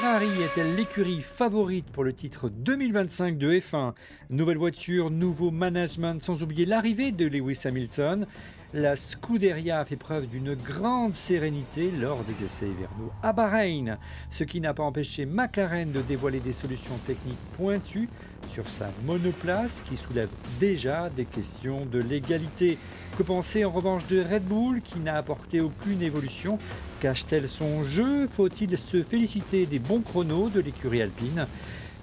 Ferrari est-elle l'écurie favorite pour le titre 2025 de F1? Nouvelle voiture, nouveau management, sans oublier l'arrivée de Lewis Hamilton. La Scuderia a fait preuve d'une grande sérénité lors des essais hivernaux à Bahreïn, ce qui n'a pas empêché McLaren de dévoiler des solutions techniques pointues sur sa monoplace qui soulève déjà des questions de légalité. Que penser en revanche de Red Bull qui n'a apporté aucune évolution? Cache-t-elle son jeu? Faut-il se féliciter des bons chronos de l'écurie alpine?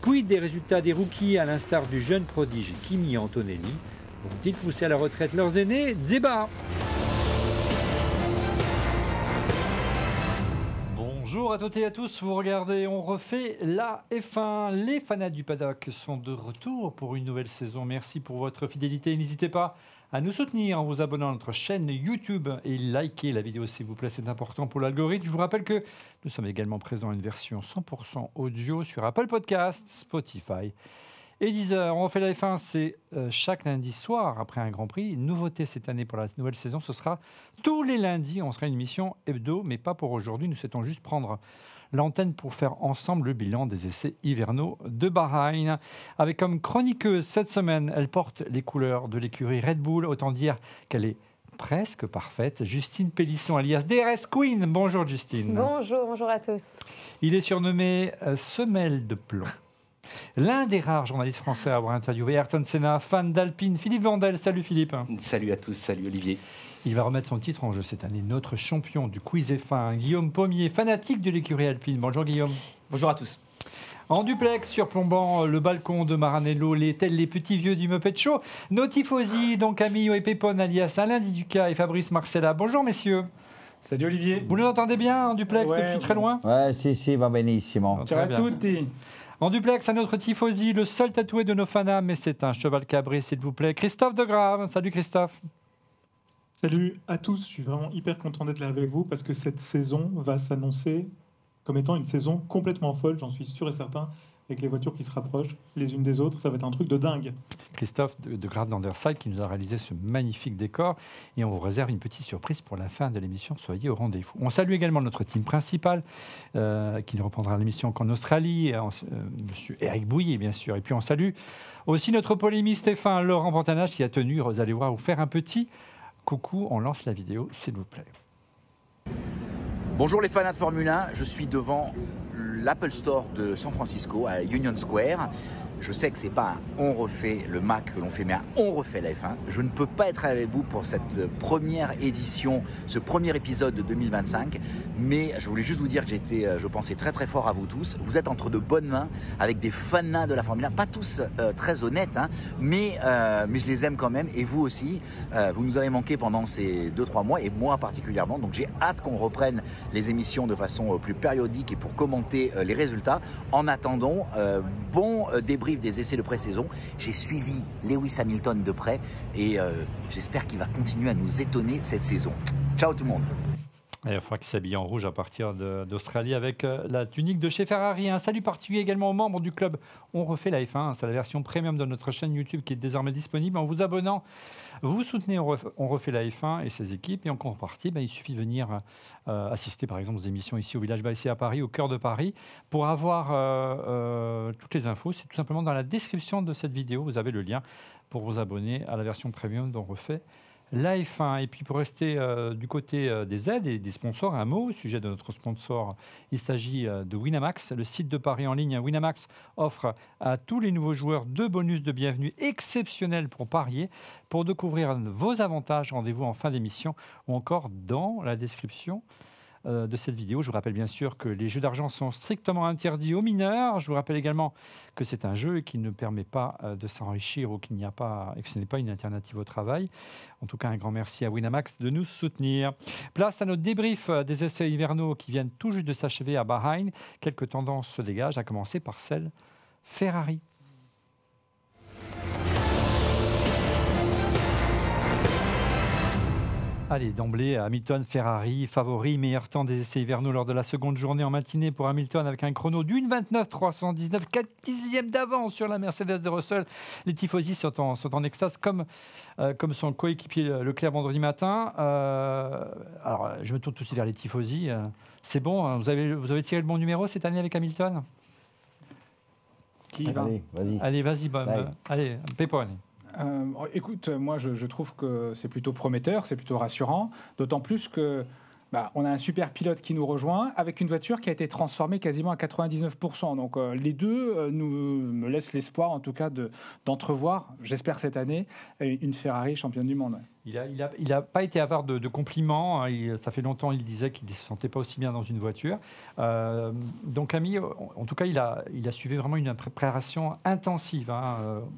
Quid des résultats des rookies à l'instar du jeune prodige Kimi Antonelli? Vont-ils pousser à la retraite leurs aînés? Débat. Bonjour à toutes et à tous, vous regardez, on refait la F1. Les fanats du paddock sont de retour pour une nouvelle saison. Merci pour votre fidélité. N'hésitez pas à nous soutenir en vous abonnant à notre chaîne YouTube et likez la vidéo s'il vous plaît, c'est important pour l'algorithme. Je vous rappelle que nous sommes également présents à une version 100% audio sur Apple Podcasts, Spotify et Deezer. On refait la F1, c'est chaque lundi soir après un Grand Prix. Une nouveauté cette année pour la nouvelle saison, ce sera tous les lundis. On sera une émission hebdo, mais pas pour aujourd'hui. Nous souhaitons juste prendre l'antenne pour faire ensemble le bilan des essais hivernaux de Bahreïn. Avec comme chroniqueuse cette semaine, elle porte les couleurs de l'écurie Red Bull. Autant dire qu'elle est presque parfaite. Justine Pélisson, alias DRS Queen. Bonjour Justine. Bonjour à tous. Il est surnommé Semelle de plomb. L'un des rares journalistes français à avoir interviewé Ayrton Senna, fan d'Alpine, Philippe Vandel. Salut Philippe. Salut à tous, salut Olivier. Il va remettre son titre en jeu cette année, notre champion du quiz F1, Guillaume Pommier, fanatique de l'écurie Alpine. Bonjour Guillaume. Bonjour à tous. En duplex, surplombant le balcon de Maranello, tels les petits vieux du Muppet Show, nos tifosi, donc Camillo et Pépone, alias Alain Di Duca et Fabrice Marcella. Bonjour messieurs. Salut Olivier. Vous nous entendez bien en duplex depuis très loin? Ouais, si, va benissimo. Ciao a tutti. En duplex, à notre tifosi, le seul tatoué de nos fanats, mais c'est un cheval cabré, s'il vous plaît. Christophe Degrave. Salut Christophe. Salut à tous, je suis vraiment hyper content d'être là avec vous parce que cette saison va s'annoncer comme étant une saison complètement folle, j'en suis sûr et certain, avec les voitures qui se rapprochent les unes des autres, ça va être un truc de dingue. Christophe de Grave d'Anderside qui nous a réalisé ce magnifique décor et on vous réserve une petite surprise pour la fin de l'émission, soyez au rendez-vous. On salue également notre team principal qui ne reprendra l'émission qu'en Australie, monsieur Eric Bouillet bien sûr, et puis on salue aussi notre polémiste F1 Laurent Pantanage qui a tenu, vous allez voir, vous faire un petit coucou. On lance la vidéo s'il vous plaît. Bonjour les fans de Formule 1, je suis devant l'Apple Store de San Francisco à Union Square. Je sais que c'est pas un on refait le Mac que l'on fait, mais un on refait la F1. Je ne peux pas être avec vous pour cette première édition, ce premier épisode de 2025, mais je voulais juste vous dire que je pensais très très fort à vous tous. Vous êtes entre de bonnes mains avec des fans de la Formule 1, pas tous très honnêtes, hein, mais je les aime quand même, et vous aussi. Vous nous avez manqué pendant ces 2-3 mois, et moi particulièrement, donc j'ai hâte qu'on reprenne les émissions de façon plus périodique et pour commenter les résultats. En attendant, bon débrief des essais de pré-saison. J'ai suivi Lewis Hamilton de près et j'espère qu'il va continuer à nous étonner cette saison. Ciao tout le monde. Il va falloir qu'il s'habille en rouge à partir d'Australie avec la tunique de chez Ferrari. Un salut particulier également aux membres du club On refait la F1. C'est la version premium de notre chaîne YouTube qui est désormais disponible. En vous abonnant, vous soutenez On refait la F1 et ses équipes. Et en contrepartie, il suffit de venir assister par exemple aux émissions ici au Village Baissé à Paris, au cœur de Paris. Pour avoir toutes les infos, c'est tout simplement dans la description de cette vidéo. Vous avez le lien pour vous abonner à la version premium d'On refait la F1. Et puis pour rester du côté des aides et des sponsors, un mot au sujet de notre sponsor. Il s'agit de Winamax, le site de paris en ligne. Winamax offre à tous les nouveaux joueurs 2 bonus de bienvenue exceptionnels pour parier. Pour découvrir vos avantages, rendez-vous en fin d'émission ou encore dans la description de cette vidéo. Je vous rappelle bien sûr que les jeux d'argent sont strictement interdits aux mineurs. Je vous rappelle également que c'est un jeu qui ne permet pas de s'enrichir ou qu'il n'y a pas, et que ce n'est pas une alternative au travail. En tout cas, un grand merci à Winamax de nous soutenir. Place à notre débrief des essais hivernaux qui viennent tout juste de s'achever à Bahreïn. Quelques tendances se dégagent, à commencer par celle Ferrari. Allez, d'emblée, Hamilton, Ferrari, favori, meilleur temps des essais hivernaux lors de la seconde journée en matinée pour Hamilton avec un chrono d'une 29,319, 4 dixièmes d'avance sur la Mercedes de Russell. Les tifosi sont en extase comme son coéquipier Leclerc vendredi matin. Alors, je me tourne tout de suite vers les tifosi. C'est bon, hein, vous avez tiré le bon numéro cette année avec Hamilton ? Qui va ? Allez, vas-y. Allez, vas-y, allez, Pépone. Écoute, moi je trouve que c'est plutôt prometteur, c'est plutôt rassurant, d'autant plus que on a un super pilote qui nous rejoint avec une voiture qui a été transformée quasiment à 99%. Donc les deux me laissent l'espoir, en tout cas, d'entrevoir, j'espère cette année, une Ferrari championne du monde. Il n'a pas été avare de compliments. Ça fait longtemps qu'il disait qu'il ne se sentait pas aussi bien dans une voiture. Donc, Ami, en tout cas, il a suivi vraiment une préparation intensive.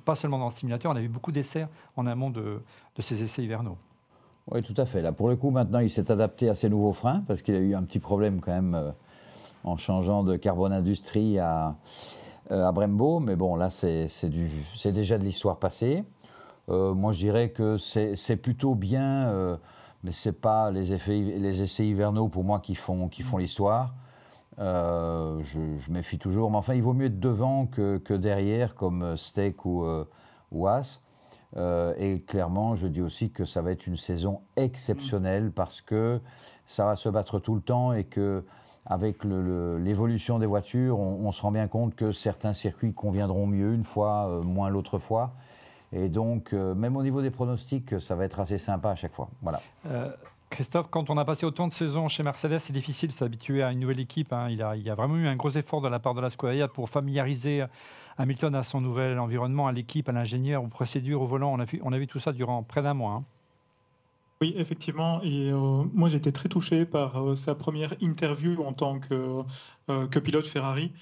Pas seulement dans le simulateur. On a vu beaucoup d'essais en amont de ces essais hivernaux. Oui, tout à fait. Là, pour le coup, maintenant, il s'est adapté à ses nouveaux freins parce qu'il a eu un petit problème quand même en changeant de Carbone Industrie à Brembo. Mais bon, là, c'est déjà de l'histoire passée. Moi, je dirais que c'est plutôt bien, mais ce n'est pas les essais hivernaux pour moi qui font l'histoire. Je méfie toujours. Mais enfin, il vaut mieux être devant que derrière, comme Steak ou Haas. Et clairement, je dis aussi que ça va être une saison exceptionnelle parce que ça va se battre tout le temps et qu'avec l'évolution des voitures, on se rend bien compte que certains circuits conviendront mieux une fois, moins l'autre fois. Et donc, même au niveau des pronostics, ça va être assez sympa à chaque fois. Voilà. Christophe, quand on a passé autant de saisons chez Mercedes, c'est difficile de s'habituer à une nouvelle équipe. Il y a vraiment eu un gros effort de la part de la Scuderia pour familiariser Hamilton à son nouvel environnement, à l'équipe, à l'ingénieur, aux procédures, au volant. On a vu tout ça durant près d'un mois. Oui, effectivement. Et moi, j'étais très touché par sa première interview en tant que pilote Ferrari,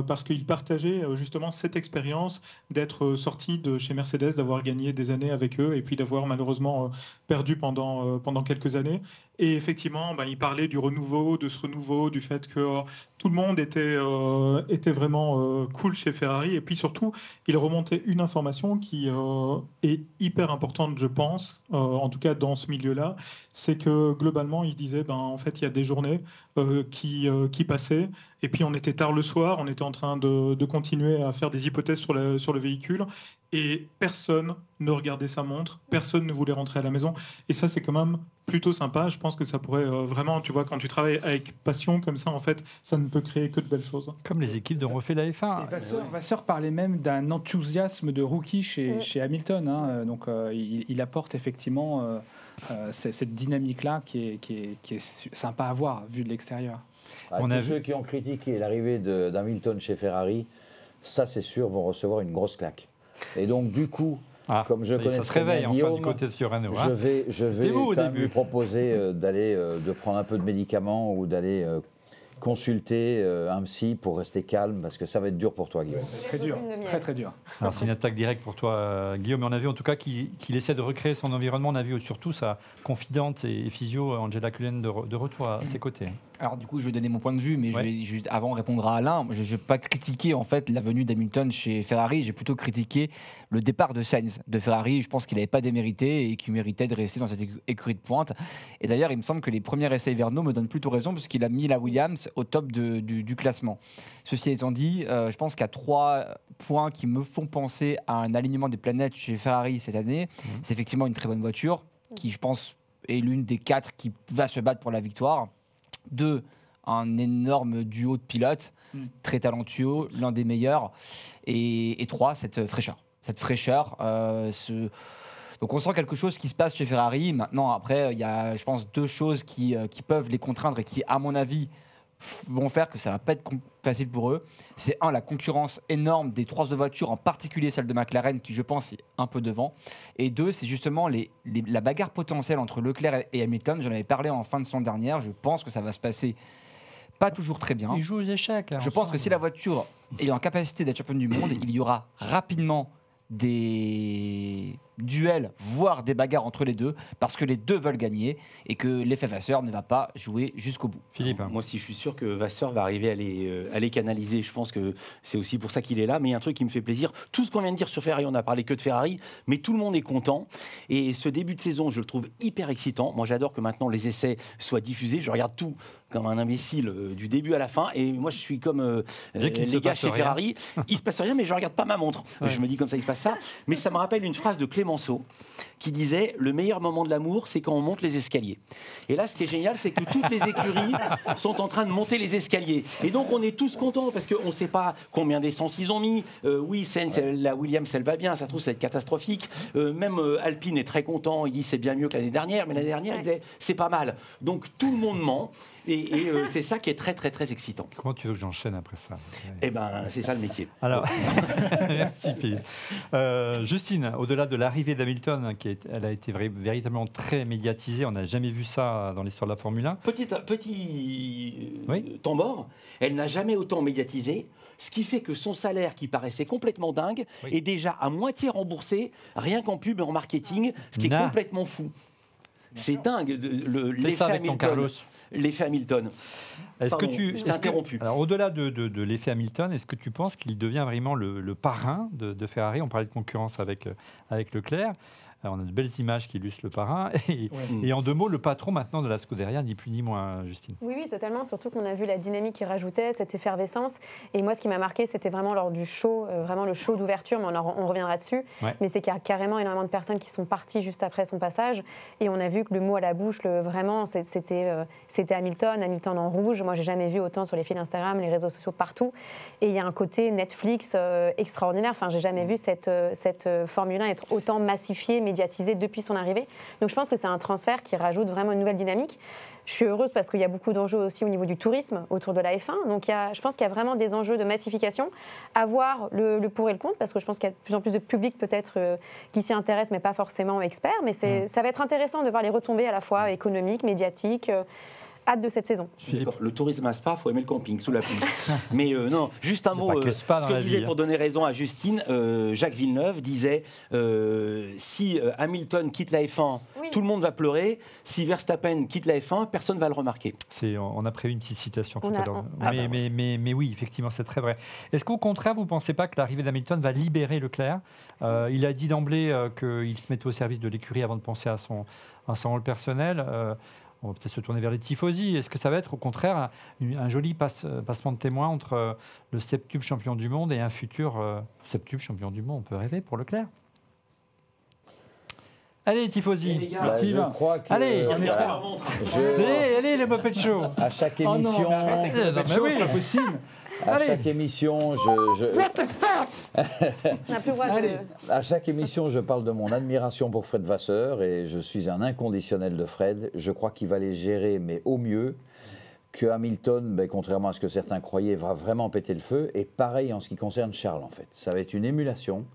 parce qu'il partageait justement cette expérience d'être sorti de chez Mercedes, d'avoir gagné des années avec eux et puis d'avoir malheureusement perdu pendant quelques années. Et effectivement, il parlait du renouveau, de ce renouveau, du fait que tout le monde était vraiment cool chez Ferrari. Et puis surtout, il remontait une information qui est hyper importante, je pense, en tout cas dans ce milieu-là, c'est que globalement, il se disait, en fait, il y a des journées qui passaient, et puis on était tard le soir, on était en train de continuer à faire des hypothèses sur le véhicule, et personne ne regardait sa montre, personne ne voulait rentrer à la maison, et ça c'est quand même plutôt sympa. Je pense que ça pourrait vraiment, tu vois, quand tu travailles avec passion comme ça, en fait, ça ne peut créer que de belles choses. Comme les équipes dont refait la F1. Vasseur parlait même d'un enthousiasme de rookie chez Hamilton. Donc il apporte effectivement cette dynamique-là qui est sympa à voir vu de l'extérieur. Ceux qui ont critiqué l'arrivée d'Hamilton chez Ferrari, ça c'est sûr, vont recevoir une grosse claque. Et donc du coup, comme je connais ça se réveille Guillaume, enfin du côté de Fiorano. Je vais quand même lui proposer de prendre un peu de médicaments ou d'aller consulter un psy pour rester calme parce que ça va être dur pour toi, Guillaume. Très dur, très très dur. Alors c'est une attaque directe pour toi, Guillaume. Mais on a vu en tout cas qu'il essaie de recréer son environnement. On a vu surtout sa confidente et physio Angela Cullen de retour à ses côtés. Alors du coup, je vais donner mon point de vue, mais je vais juste avant répondre à Alain. Je ne vais pas critiquer en fait la venue d'Hamilton chez Ferrari. J'ai plutôt critiqué le départ de Sainz de Ferrari. Je pense qu'il n'avait pas démérité et qu'il méritait de rester dans cette écurie de pointe. Et d'ailleurs, il me semble que les premiers essais hivernaux me donnent plutôt raison parce qu'il a mis la Williams au top du classement. Ceci étant dit, je pense qu'il y a 3 points qui me font penser à un alignement des planètes chez Ferrari cette année. C'est effectivement une très bonne voiture qui, je pense, est l'une des 4 qui va se battre pour la victoire. 2, un énorme duo de pilotes, très talentueux, l'un des meilleurs. Et 3, cette fraîcheur. Donc on sent quelque chose qui se passe chez Ferrari. Maintenant, après, il y a, je pense, 2 choses qui peuvent les contraindre et qui, à mon avis, vont faire que ça va pas être facile pour eux. C'est 1, la concurrence énorme des 3 autres voitures, en particulier celle de McLaren, qui je pense est un peu devant. Et 2, c'est justement la bagarre potentielle entre Leclerc et Hamilton. J'en avais parlé en fin de saison dernière. Je pense que ça va se passer pas toujours très bien. Ils jouent aux échecs. Je pense que si la voiture est en capacité d'être championne du monde, il y aura rapidement des duel, voire des bagarres entre les deux, parce que les deux veulent gagner et que l'effet Vasseur ne va pas jouer jusqu'au bout. Philippe. Moi aussi, je suis sûr que Vasseur va arriver à les canaliser. Je pense que c'est aussi pour ça qu'il est là. Mais il y a un truc qui me fait plaisir. Tout ce qu'on vient de dire sur Ferrari, on n'a parlé que de Ferrari, mais tout le monde est content. Et ce début de saison, je le trouve hyper excitant. Moi, j'adore que maintenant les essais soient diffusés. Je regarde tout comme un imbécile du début à la fin. Et moi, je suis comme les gars chez Ferrari. Il se passe rien, mais je regarde pas ma montre. Ouais. Je me dis comme ça, il se passe ça. Mais ça me rappelle une phrase de Clémenceau qui disait « Le meilleur moment de l'amour, c'est quand on monte les escaliers ». Et là, ce qui est génial, c'est que toutes les écuries sont en train de monter les escaliers. Et donc, on est tous contents parce qu'on ne sait pas combien d'essence ils ont mis. Oui, Sainz, la Williams, elle va bien. Ça se trouve, ça va être catastrophique. Même Alpine est très content. Il dit « C'est bien mieux que l'année dernière ». Mais l'année dernière, il disait « C'est pas mal ». Donc, tout le monde ment. Et c'est ça qui est très, très, très excitant. Comment tu veux que j'enchaîne après ça? Eh bien, c'est ça le métier. Alors, merci Philippe. Justine, au-delà de l'arrivée d'Hamilton, elle a été véritablement très médiatisée, on n'a jamais vu ça dans l'histoire de la Formule 1. Petit temps mort, elle n'a jamais autant médiatisé, ce qui fait que son salaire, qui paraissait complètement dingue, est déjà à moitié remboursé, rien qu'en pub et en marketing, ce qui est complètement fou. C'est dingue, l'effet Hamilton. L'effet Hamilton. Est-ce que tu t'ai interrompu. Alors, au-delà de l'effet Hamilton, est-ce que tu penses qu'il devient vraiment le parrain de Ferrari? On parlait de concurrence avec Leclerc. Alors, on a de belles images qui illustrent le parrain. Et en deux mots, le patron maintenant de la Scuderia, ni plus ni moins, Justine. Oui, totalement. Surtout qu'on a vu la dynamique qu'il rajoutait, cette effervescence. Et moi, ce qui m'a marqué, c'était vraiment lors du show, vraiment le show d'ouverture, mais on reviendra dessus. Ouais. Mais c'est qu'il y a carrément énormément de personnes qui sont parties juste après son passage. Et on a vu que le mot à la bouche, vraiment, c'était Hamilton en rouge. Moi, j'ai jamais vu autant sur les fils Instagram, les réseaux sociaux, partout. Et il y a un côté Netflix extraordinaire. Enfin, j'ai jamais vu cette Formule 1 être autant massifiée, médiatisé depuis son arrivée. Donc je pense que c'est un transfert qui rajoute vraiment une nouvelle dynamique. Je suis heureuse parce qu'il y a beaucoup d'enjeux aussi au niveau du tourisme autour de la F1. Donc je pense qu'il y a vraiment des enjeux de massification. À voir le pour et le contre, parce que je pense qu'il y a de plus en plus de public peut-être qui s'y intéresse, mais pas forcément experts. Mais ça va être intéressant de voir les retombées à la fois économiques, médiatiques. Hâte de cette saison. Le tourisme à Spa, il faut aimer le camping sous la pluie. Mais non, juste un mot. Ce que je disais pour donner raison à Justine, Jacques Villeneuve disait si Hamilton quitte la F1, tout le monde va pleurer. Si Verstappen quitte la F1, personne ne va le remarquer. On a prévu une petite citation tout à l'heure. Mais oui, effectivement, c'est très vrai. Est-ce qu'au contraire, vous ne pensez pas que l'arrivée d'Hamilton va libérer Leclerc? Il a dit d'emblée qu'il se mettait au service de l'écurie avant de penser à son rôle personnel. On va peut-être se tourner vers les tifosi. Est-ce que ça va être au contraire un joli passement de témoin entre le septuple champion du monde et un futur septuple champion du monde? On peut rêver pour Leclerc. Allez, tifosi, je crois que allez, allez, les Muppet Show. À chaque émission, c'est pas possible. Chaque émission, à chaque émission, je parle de mon admiration pour Fred Vasseur et je suis un inconditionnel de Fred. Je crois qu'il va les gérer, mais au mieux. Que Hamilton, contrairement à ce que certains croyaient, va vraiment péter le feu. Et pareil en ce qui concerne Charles, en fait. Ça va être une émulation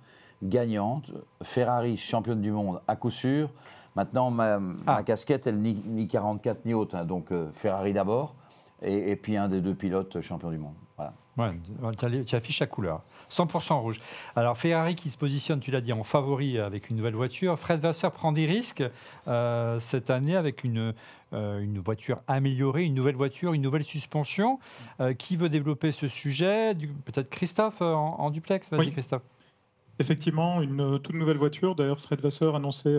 gagnante. Ferrari, championne du monde, à coup sûr. Maintenant, ma casquette, elle ni 44 ni haute. Hein, donc Ferrari d'abord. Et puis un des deux pilotes champions du monde. Voilà. Ouais, tu affiches la couleur. 100% rouge. Alors Ferrari qui se positionne, tu l'as dit, en favori avec une nouvelle voiture. Fred Vasseur prend des risques cette année avec une voiture améliorée, une nouvelle voiture, une nouvelle suspension. Qui veut développer ce sujet? Peut-être Christophe en duplex. Vas-y, Christophe. Effectivement, une toute nouvelle voiture. D'ailleurs, Fred Vasseur annonçait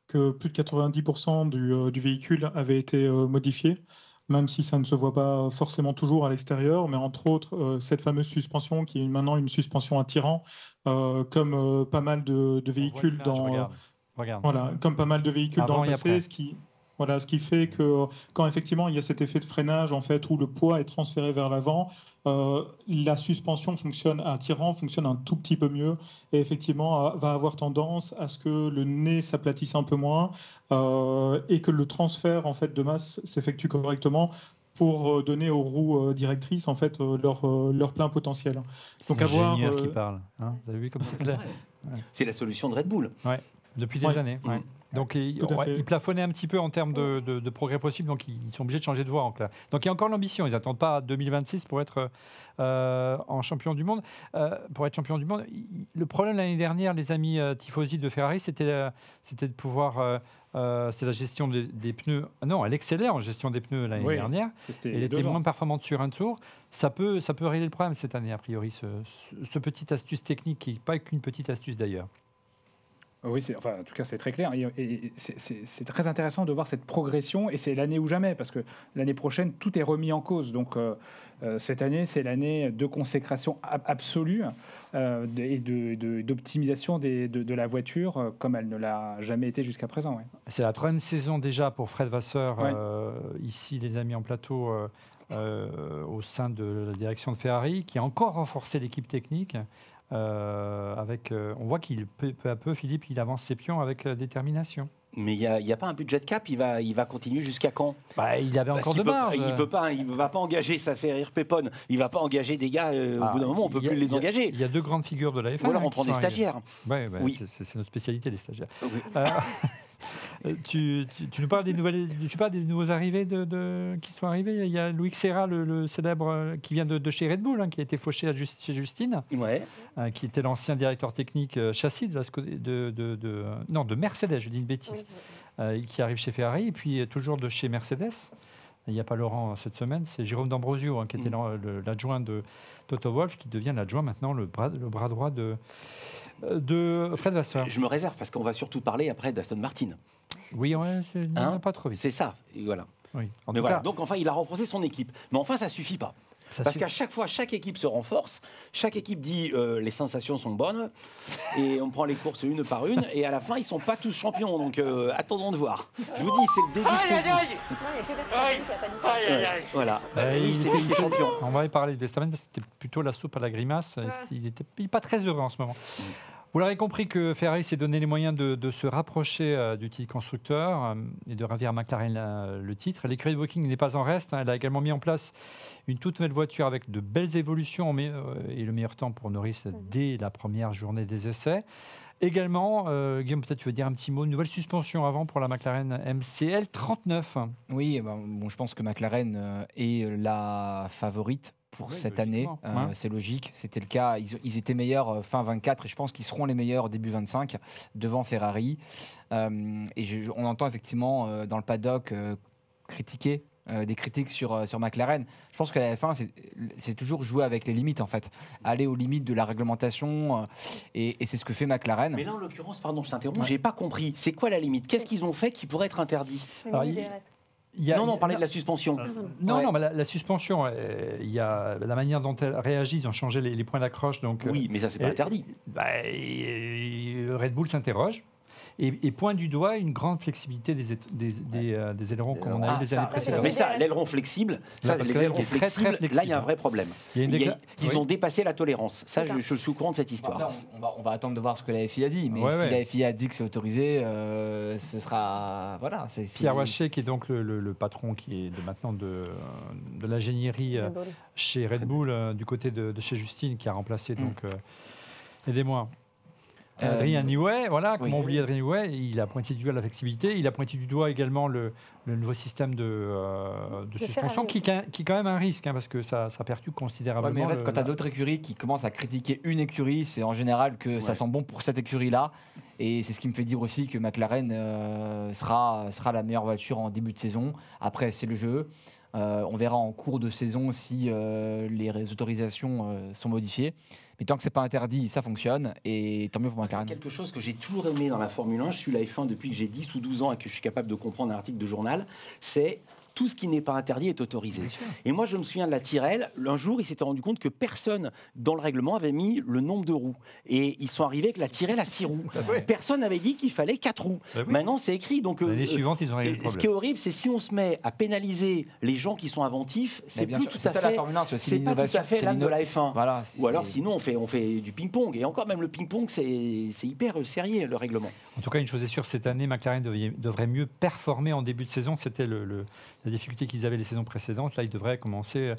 que plus de 90% du véhicule avait été modifié. Même si ça ne se voit pas forcément toujours à l'extérieur, mais entre autres, cette fameuse suspension qui est maintenant une suspension attirant, comme pas mal de véhicules regarde. Voilà, comme pas mal de véhicules dans le passé, ce qui fait que quand effectivement il y a cet effet de freinage en fait où le poids est transféré vers l'avant, la suspension fonctionne un tout petit peu mieux et effectivement va avoir tendance à ce que le nez s'aplatisse un peu moins et que le transfert en fait de masse s'effectue correctement pour donner aux roues directrices en fait leur plein potentiel. Donc l'ingénieur qui parle, hein, vous avez vu comme c'est clair. C'est la solution de Red Bull. Ouais. Depuis des années. Ouais. Donc ils plafonnaient un petit peu en termes de progrès possible, donc ils sont obligés de changer de voie en clair. Donc il y a encore l'ambition, ils n'attendent pas 2026 pour être en champion du monde. Pour être champion du monde, le problème l'année dernière, les amis tifosi de Ferrari, c'était de pouvoir... c'est la gestion des pneus. Non, elle excellait en gestion des pneus l'année dernière. Elle était moins performante sur un tour. Ça peut régler le problème cette année, a priori, ce petite astuce technique qui n'est pas qu'une petite astuce d'ailleurs. Oui, en tout cas, c'est très clair. Et c'est très intéressant de voir cette progression. Et c'est l'année ou jamais, parce que l'année prochaine, tout est remis en cause. Donc, cette année, c'est l'année de consécration absolue et d'optimisation de la voiture, comme elle ne l'a jamais été jusqu'à présent. Ouais. C'est la 3e saison déjà pour Fred Vasseur, ici, les amis en plateau, au sein de la direction de Ferrari, qui a encore renforcé l'équipe technique. On voit qu'il peu à peu, Philippe, il avance ses pions avec détermination. Mais il n'y a pas un budget de cap, il va continuer jusqu'à quand? Il avait encore de marge. Il ne va pas engager, ça fait rire Pépone, il ne va pas engager des gars, au bout d'un moment, on ne peut plus les engager. Il y a 2 grandes figures de la F1. Ou alors on prend des stagiaires. Oui. C'est notre spécialité, les stagiaires. Oui. Tu nous parles des nouveaux arrivés qui sont arrivés. Il y a Loïc Serra, le célèbre, qui vient de chez Red Bull, qui a été fauché chez Justine, qui était l'ancien directeur technique châssis de Mercedes, je dis une bêtise, qui arrive chez Ferrari, et puis toujours de chez Mercedes. Il n'y a pas Laurent cette semaine, c'est Jérôme D'Ambrosio, qui était l'adjoint de Toto Wolff, qui devient l'adjoint maintenant, le bras droit de Fred Vasseur. Je me réserve parce qu'on va surtout parler après d'Aston Martin. Oui, pas trop vite. C'est ça, et voilà. Oui. Mais voilà. Donc enfin, il a renforcé son équipe. Mais enfin, ça suffit pas. Parce qu'à chaque fois, chaque équipe se renforce, chaque équipe dit les sensations sont bonnes, et on prend les courses une par une, et à la fin, ils ne sont pas tous champions. Donc attendons de voir. Je vous dis, c'est le début de saison. Non, il n'y a que Verstappen qui n'a pas dit ça. Voilà. Oui, c'est lui qui est champion. On va y parler de Verstappen, parce que c'était plutôt la soupe à la grimace. Il n'est pas très heureux en ce moment. Vous l'aurez compris que Ferrari s'est donné les moyens de se rapprocher du titre constructeur et de ravir à McLaren le titre. L'écurie de Woking n'est pas en reste. Elle a également mis en place une toute nouvelle voiture avec de belles évolutions et le meilleur temps pour Norris dès la première journée des essais. Également, Guillaume, peut-être tu veux dire un petit mot, une nouvelle suspension avant pour la McLaren MCL 39. Oui, je pense que McLaren est la favorite pour cette année. C'est logique, c'était le cas. Ils étaient meilleurs fin 24 et je pense qu'ils seront les meilleurs début 25 devant Ferrari. On entend effectivement dans le paddock critiquer des critiques sur McLaren. Je pense que la F1, c'est toujours jouer avec les limites, en fait. Aller aux limites de la réglementation, et c'est ce que fait McLaren. Mais là, en l'occurrence, pardon, je t'interromps, j'ai pas compris. C'est quoi la limite? Qu'est-ce qu'ils ont fait qui pourrait être interdit? On parlait de la suspension. Non, mais la suspension, il y a la manière dont elle réagit, ils ont changé les points d'accroche. Oui, mais ça, c'est pas interdit. Red Bull s'interroge. Et pointe du doigt une grande flexibilité des ailerons qu'on a eu les années précédentes. Mais ça, l'aileron flexible, là, il y a un vrai problème. Ils ont dépassé la tolérance. Ça, je suis au courant de cette histoire. On va attendre de voir ce que la FIA dit. Mais si la FIA dit que c'est autorisé, ce sera... Voilà, Pierre Waché, qui est donc le patron qui est maintenant de l'ingénierie chez Red Bull, du côté de chez Justine, qui a remplacé, donc... aidez-moi. Adrien Newey, comment oublier Adrien Newey? Il a pointé du doigt la flexibilité, il a pointé du doigt également le nouveau système de suspension qui est quand même un risque, parce que ça perturbe considérablement. Mais en fait, quand tu as d'autres écuries qui commencent à critiquer une écurie, c'est en général que ça sent bon pour cette écurie-là. Et c'est ce qui me fait dire aussi que McLaren sera la meilleure voiture en début de saison. Après, c'est le jeu. On verra en cours de saison si les autorisations sont modifiées. Mais tant que c'est pas interdit, ça fonctionne et tant mieux pour McLaren. C'est quelque chose que j'ai toujours aimé dans la Formule 1. Je suis la F1 depuis que j'ai 10 ou 12 ans et que je suis capable de comprendre un article de journal. C'est tout ce qui n'est pas interdit est autorisé. Et moi, je me souviens de la Tyrrell. Un jour, ils s'étaient rendu compte que personne dans le règlement avait mis le nombre de roues. Et ils sont arrivés avec la Tyrrell à 6 roues. Personne n'avait dit qu'il fallait 4 roues. Maintenant, c'est écrit. Donc, l'année suivante, ils ont réglé le problème. Ce qui est horrible, c'est si on se met à pénaliser les gens qui sont inventifs, c'est plus tout à fait. La Formule 1, c'est pas tout à fait l'âme de la F1. Voilà, ou alors, sinon, on fait du ping-pong. Et encore, même le ping-pong, c'est hyper sérieux, le règlement. En tout cas, une chose est sûre, cette année, McLaren devrait mieux performer en début de saison. C'était la difficulté qu'ils avaient les saisons précédentes. Là, ils devraient commencer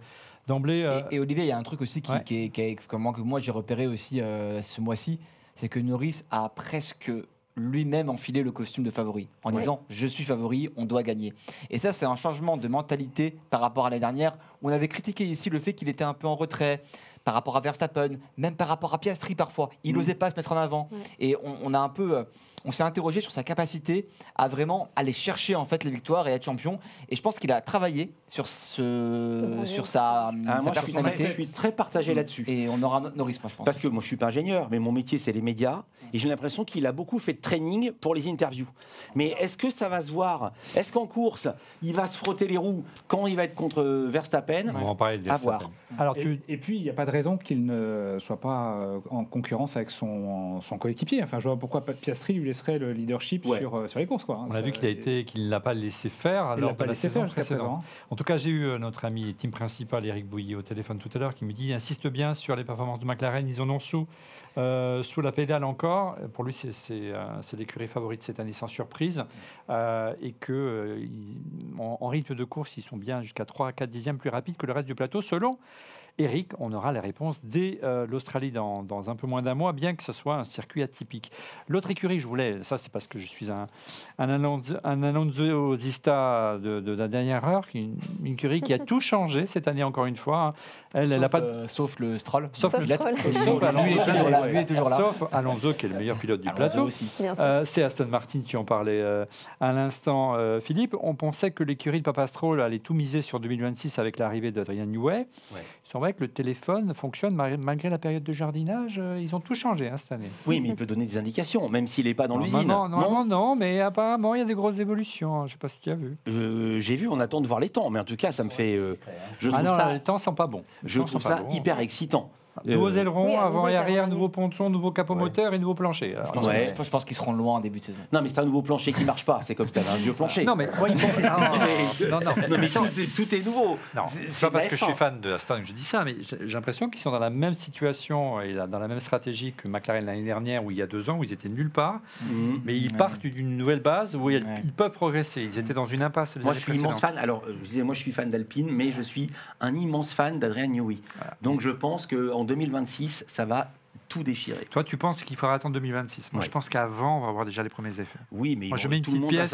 d'emblée. Et Olivier, il y a un truc aussi que moi j'ai repéré aussi ce mois-ci, c'est que Norris a presque lui-même enfiler le costume de favori, en disant « je suis favori, on doit gagner ». Et ça, c'est un changement de mentalité par rapport à l'année dernière. On avait critiqué ici le fait qu'il était un peu en retrait par rapport à Verstappen, même par rapport à Piastri parfois. Il n'osait pas se mettre en avant. Et on a un peu... on s'est interrogé sur sa capacité à vraiment aller chercher en fait les victoires et être champion. Et je pense qu'il a travaillé sur sa personnalité. Je suis très partagé là-dessus. Et on aura nos risques, moi, je pense. Parce que moi, je suis pas ingénieur, mais mon métier, c'est les médias. Et j'ai l'impression qu'il a beaucoup fait de training pour les interviews. Mais est-ce que ça va se voir? Est-ce qu'en course, il va se frotter les roues quand il va être contre Verstappen? On va en parler de à voir. Alors, et puis, il n'y a pas de raison qu'il ne soit pas en concurrence avec son coéquipier. Enfin, je vois pourquoi Piastri lui laisserait le leadership sur les courses. Quoi. On a vu qu'il ne l'a pas laissé faire lors de la saison précédente. En tout cas, j'ai eu notre ami team principal, Eric Bouilly, au téléphone tout à l'heure, qui me dit « Insiste bien sur les performances de McLaren, ils en ont sous la pédale encore. » Pour lui, c'est l'écurie favorite cette année, sans surprise. Et qu'en rythme de course, ils sont bien jusqu'à 3 à 4 dixièmes plus rapides que le reste du plateau, selon Eric. On aura les réponses dès l'Australie dans un peu moins d'un mois, bien que ce soit un circuit atypique. L'autre écurie, je voulais, ça c'est parce que je suis un Alonso-zista de la dernière heure, une écurie qui a tout changé cette année encore une fois. Elle n'a pas sauf le Stroll. Sauf Alonso qui est le meilleur pilote du plateau. Aussi. C'est Aston Martin, tu en parlais à l'instant, Philippe. On pensait que l'écurie de Papa Stroll allait tout miser sur 2026 avec l'arrivée d'Adrian Newey. C'est vrai que le téléphone fonctionne malgré la période de jardinage. Ils ont tout changé cette année. Oui, mais il peut donner des indications, même s'il n'est pas dans l'usine. Non, mais apparemment, il y a des grosses évolutions. Je ne sais pas si tu as vu. J'ai vu, on attend de voir les temps. Mais en tout cas, ça me fait... les temps ne sont pas bons. Je trouve ça hyper excitant. Nouveaux ailerons, avant et arrière, nouveau ponton, nouveau capot moteur et nouveau plancher. Alors, je pense qu'ils seront loin en début de saison. Non, mais c'est un nouveau plancher qui ne marche pas. C'est comme si tu avais un vieux plancher. Non, mais tout est nouveau. Non, c'est pas parce que je suis fan de Aston que je dis ça, mais j'ai l'impression qu'ils sont dans la même situation et dans la même stratégie que McLaren l'année dernière, où il y a 2 ans, où ils étaient nulle part. Mais ils partent d'une nouvelle base où ils peuvent progresser. Ils étaient dans une impasse. Moi, je suis immense fan. Alors, je disais, moi, je suis fan d'Alpine, mais je suis un immense fan d'Adrian Newey. Donc, je pense qu'en 2026, ça va tout déchirer. Toi, tu penses qu'il faudra attendre 2026? Moi, je pense qu'avant, on va avoir déjà les premiers effets. Oui, mais moi, je mets une petite pièce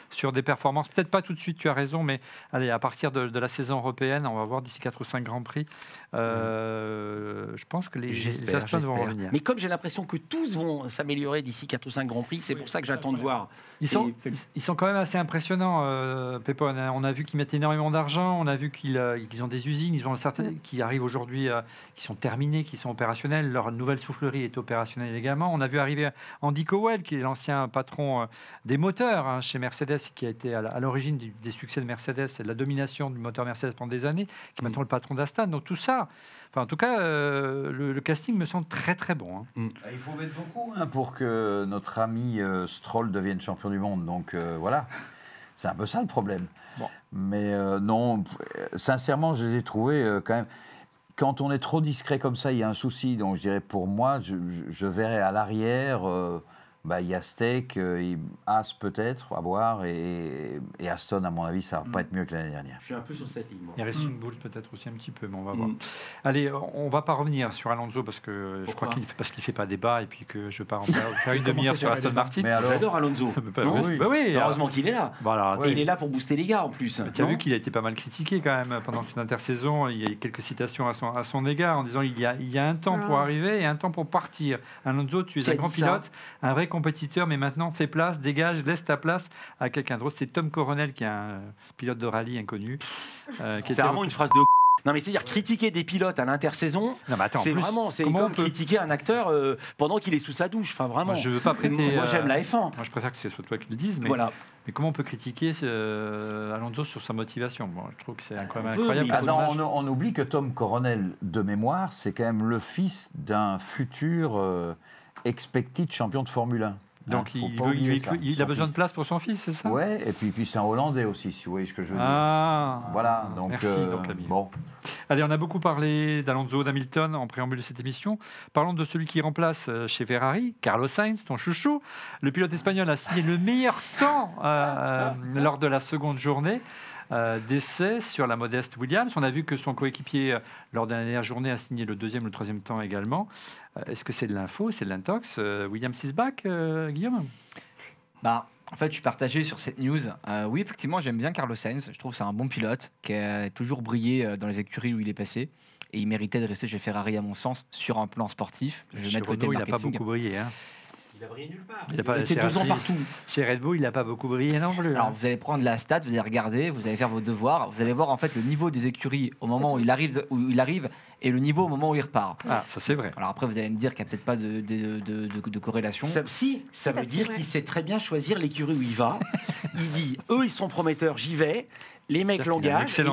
sur des performances. Peut-être pas tout de suite, tu as raison, mais allez, à partir de la saison européenne, on va voir d'ici 4 ou 5 Grands Prix. Je pense que les Aston vont revenir. Mais comme j'ai l'impression que tous vont s'améliorer d'ici 4 ou 5 Grands Prix, c'est pour ça que j'attends de voir. Ils sont quand même assez impressionnants, Pépon. On a vu qu'ils mettent énormément d'argent, on a vu qu'ils ont des usines, ils ont certaines qui arrivent aujourd'hui, qui sont terminées, qui sont opérationnelles. Leur nouvelle soufflerie est opérationnelle également. On a vu arriver Andy Cowell, qui est l'ancien patron des moteurs chez Mercedes, qui a été à l'origine des succès de Mercedes et de la domination du moteur Mercedes pendant des années, qui est maintenant le patron d'Aston. Donc tout ça, en tout cas, le casting me semble très très bon. Il faut mettre beaucoup pour que notre ami Stroll devienne champion du monde. Donc voilà, c'est un peu ça le problème. Bon. Mais non, sincèrement, je les ai trouvés quand même... Quand on est trop discret comme ça, il y a un souci. Donc, je dirais, pour moi, je verrais à l'arrière, il y a Steak, As peut-être, à voir, et Aston, à mon avis, ça ne va pas être mieux que l'année dernière. Je suis un peu sur cette ligne. Il reste une bouche peut-être aussi un petit peu, mais on va voir. Allez, on ne va pas revenir sur Alonso parce que je crois qu'il ne fait pas débat et puis que je ne veux pas en faire une demi-heure sur Aston Martin. Mais alors, j'adore Alonso. Heureusement qu'il est là. Voilà, et il est là pour booster les gars en plus. Tu as vu qu'il a été pas mal critiqué quand même pendant cette intersaison. Il y a eu quelques citations à son égard en disant il y a un temps pour arriver et un temps pour partir. Alonso, tu es un grand pilote, un vrai compétiteur, mais maintenant fais place, dégage, laisse ta place à quelqu'un d'autre. C'est Tom Coronel qui est un pilote de rallye inconnu. C'est vraiment une phrase de... Non, mais c'est-à-dire critiquer des pilotes à l'intersaison, c'est comme critiquer un acteur pendant qu'il est sous sa douche. Enfin, vraiment. Moi, je veux pas prêter. Moi, j'aime la F1. Moi, je préfère que ce soit toi qui le dises. Mais, voilà. Mais comment on peut critiquer Alonso sur sa motivation? Je trouve que c'est quand même incroyable. On oublie que Tom Coronel, de mémoire, c'est quand même le fils d'un futur expected champion de Formule 1. Donc il a besoin de place pour son fils, c'est ça? Ouais, et puis c'est un Hollandais aussi, si vous voyez ce que je veux dire. Voilà, donc merci, bon. Allez, on a beaucoup parlé d'Alonso, d'Hamilton en préambule de cette émission. Parlons de celui qui remplace chez Ferrari, Carlos Sainz, ton chouchou. Le pilote espagnol a signé le meilleur temps lors de la seconde journée. d'essai sur la modeste Williams. On a vu que son coéquipier, lors de la dernière journée, a signé le 2e ou le 3e temps également. Est-ce que c'est de l'info, c'est de l'intox? Williams is back, Guillaume? En fait, je suis partagé sur cette news. Oui, effectivement, j'aime bien Carlos Sainz. Je trouve que c'est un bon pilote qui a toujours brillé dans les écuries où il est passé. Et il méritait de rester chez Ferrari, à mon sens, sur un plan sportif. Je vais mettre côté Renault, marketing. Il n'a pas beaucoup brillé. Hein. Il a brillé nulle part. Il a resté 2 ans partout. Chez Red Bull, il n'a pas beaucoup brillé non plus. Alors, vous allez prendre la stat, vous allez regarder, vous allez faire vos devoirs. Vous allez voir en fait le niveau des écuries au moment où il arrive et le niveau au moment où il repart. Ah, ça c'est vrai. Alors après, vous allez me dire qu'il n'y a peut-être pas de corrélation. Ça veut dire qu'il sait très bien choisir l'écurie où il va. Il dit, eux, ils sont prometteurs, j'y vais. Les mecs l'engagent et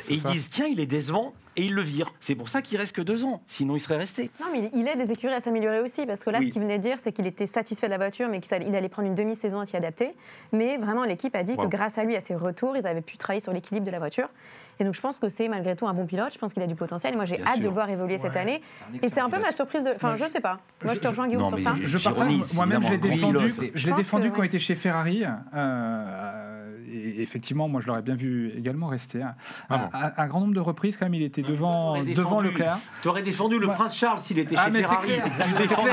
ils disent tiens, il est décevant et ils le virent. C'est pour ça qu'il reste que 2 ans, sinon il serait resté. Non, mais il aide des écuries à s'améliorer aussi, parce que là, ce qu'il venait de dire, c'est qu'il était satisfait de la voiture, mais qu'il allait prendre une demi-saison à s'y adapter. Mais vraiment, l'équipe a dit que grâce à lui, à ses retours, ils avaient pu travailler sur l'équilibre de la voiture. Et donc, je pense que c'est malgré tout un bon pilote. Je pense qu'il a du potentiel. Et moi, j'ai hâte de le voir évoluer cette année. Et c'est un peu ma surprise. Enfin, je sais pas. Moi, je te rejoins, Guillaume, sur ça. Moi-même, je l'ai défendu quand il était chez Ferrari. Et effectivement, moi, je l'aurais bien vu également rester. Un grand nombre de reprises, quand même, il était devant Leclerc. Tu aurais défendu le prince Charles s'il était chez Ferrari. Je défends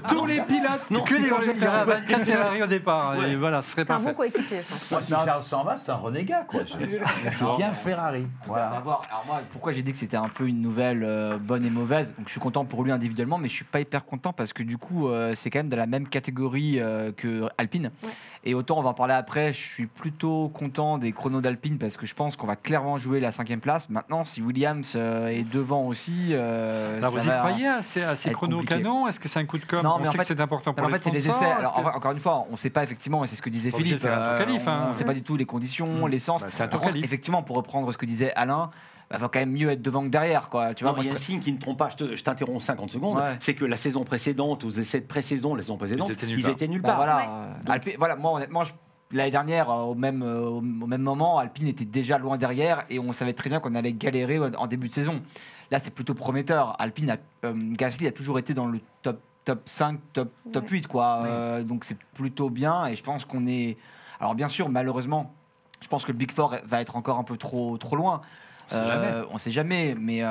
tous les pilotes. Non, que des gens qui auraient 24 Ferrari au départ. Et voilà, ce serait parfait. C'est un bon coéquipier, je pense. Moi, si Charles s'en va, c'est un renégat, quoi. Je soutiens Ferrari. Voilà. Alors moi, pourquoi j'ai dit que c'était un peu une nouvelle bonne et mauvaise. Donc, je suis content pour lui individuellement, mais je suis pas hyper content parce que du coup, c'est quand même de la même catégorie que Alpine. Ouais. Et autant on va en parler après. Je suis plutôt content des chronos d'Alpine parce que je pense qu'on va clairement jouer la 5e place. Maintenant, si Williams est devant aussi, alors vous y croyez à ces chronos canons? Est-ce que c'est un coup de com'? On sait que c'est important pour les sponsors. En fait, c'est les essais. Alors, encore une fois, on ne sait pas effectivement, et c'est ce que disait Philippe. On ne sait pas du tout les conditions, l'essence. Effectivement, pour reprendre ce que disait Alain, il va quand même mieux être devant que derrière, quoi. Tu vois, il y a un signe qui ne trompe pas, je t'interromps 50 secondes, c'est que la saison précédente, aux essais de pré-saison, la saison précédente, ils étaient nulle part. Voilà, moi honnêtement, l'année dernière, au même moment, Alpine était déjà loin derrière et on savait très bien qu'on allait galérer en début de saison. Là, c'est plutôt prometteur. Alpine, Gasly a toujours été dans le top 5, top 8, quoi. Donc c'est plutôt bien et je pense qu'on est... Alors bien sûr, malheureusement, je pense que le Big Four va être encore un peu trop loin. On sait jamais, mais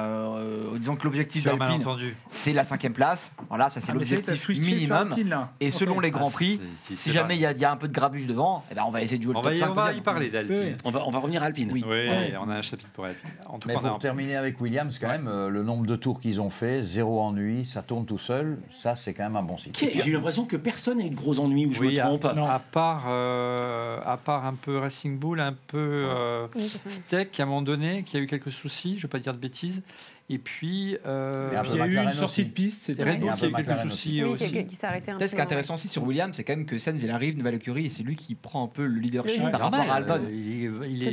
disons que l'objectif d'Alpine, c'est la 5e place. Voilà, ça c'est l'objectif minimum. Et selon les grands prix, si jamais il y a un peu de grabuge devant, eh ben, on va essayer de jouer le top 5. On va y parler d'Alpine. On va revenir à Alpine. Oui, on a un chapitre pour Alpine. Mais pour terminer avec Williams, quand même, le nombre de tours qu'ils ont fait, 0 ennui, ça tourne tout seul, ça c'est quand même un bon signe. J'ai eu l'impression que personne n'a eu de gros ennuis, ou je me trompe. À part un peu Racing Bull, un peu Steak à un moment donné, qui a eu quelques soucis, je ne vais pas dire de bêtises. Et puis, il y a eu une sortie de piste. C'était Red Bull qui a eu quelques soucis aussi. Qui s'est arrêté un peu. Ce qui est intéressant aussi sur Williams, c'est quand même que Sainz, il arrive, nouvelle écurie, et c'est lui qui prend un peu le leadership par rapport à Albon. Il est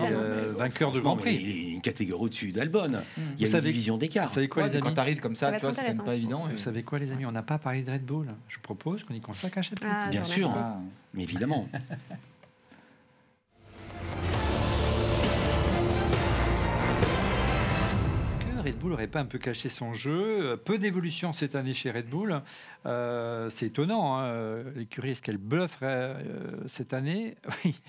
vainqueur de Grand Prix. Il est une catégorie au-dessus d'Albon. Il y a une division d'écart. Vous savez quoi, les amis? Quand tu arrives comme ça, tu vois, c'est quand même pas évident. Vous savez quoi, les amis? On n'a pas parlé de Red Bull. Je propose qu'on y consacre un chapitre. Bien sûr, mais évidemment. Red Bull n'aurait pas un peu caché son jeu? Peu d'évolution cette année chez Red Bull. C'est étonnant. Hein. L'écurie, est-ce qu'elle blufferait cette année? Oui.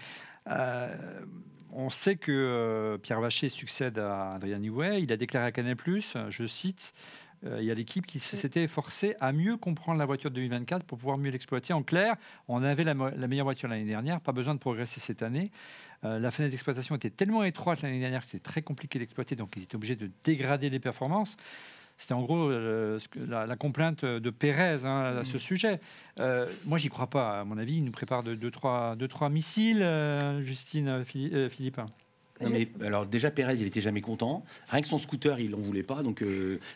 On sait que Pierre Vacher succède à Adrian Newey. Il a déclaré à Canal+, je cite, il y a l'équipe qui s'était efforcée à mieux comprendre la voiture de 2024 pour pouvoir mieux l'exploiter. En clair, on avait la meilleure voiture l'année dernière, pas besoin de progresser cette année. La fenêtre d'exploitation était tellement étroite l'année dernière que c'était très compliqué d'exploiter, donc ils étaient obligés de dégrader les performances. C'était en gros la complainte de Pérez à ce sujet. Moi, j'y crois pas. À mon avis, il nous prépare deux, trois missiles, Justine, Philippe. Non, mais alors déjà Pérez il était jamais content, rien que son scooter il en voulait pas, donc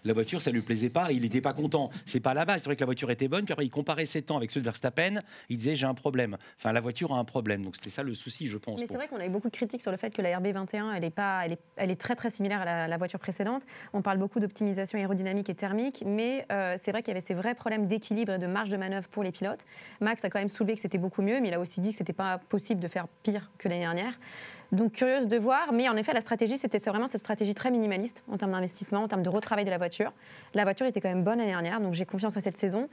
la voiture ça lui plaisait pas, il était pas content. C'est pas à la base, c'est vrai que la voiture était bonne, puis après il comparait ses temps avec ceux de Verstappen, il disait j'ai un problème, enfin la voiture a un problème, donc c'était ça le souci je pense. Mais c'est vrai qu'on a eu beaucoup de critiques sur le fait que la RB21 elle est très très similaire à la voiture précédente. On parle beaucoup d'optimisation aérodynamique et thermique, mais c'est vrai qu'il y avait ces vrais problèmes d'équilibre et de marge de manœuvre pour les pilotes. Max a quand même soulevé que c'était beaucoup mieux, mais il a aussi dit que c'était pas possible de faire pire que l'année dernière. Donc curieuse de voir, mais en effet la stratégie c'était vraiment cette stratégie très minimaliste en termes d'investissement, en termes de retravail de la voiture. La voiture était quand même bonne l'année dernière, donc j'ai confiance à cette saison.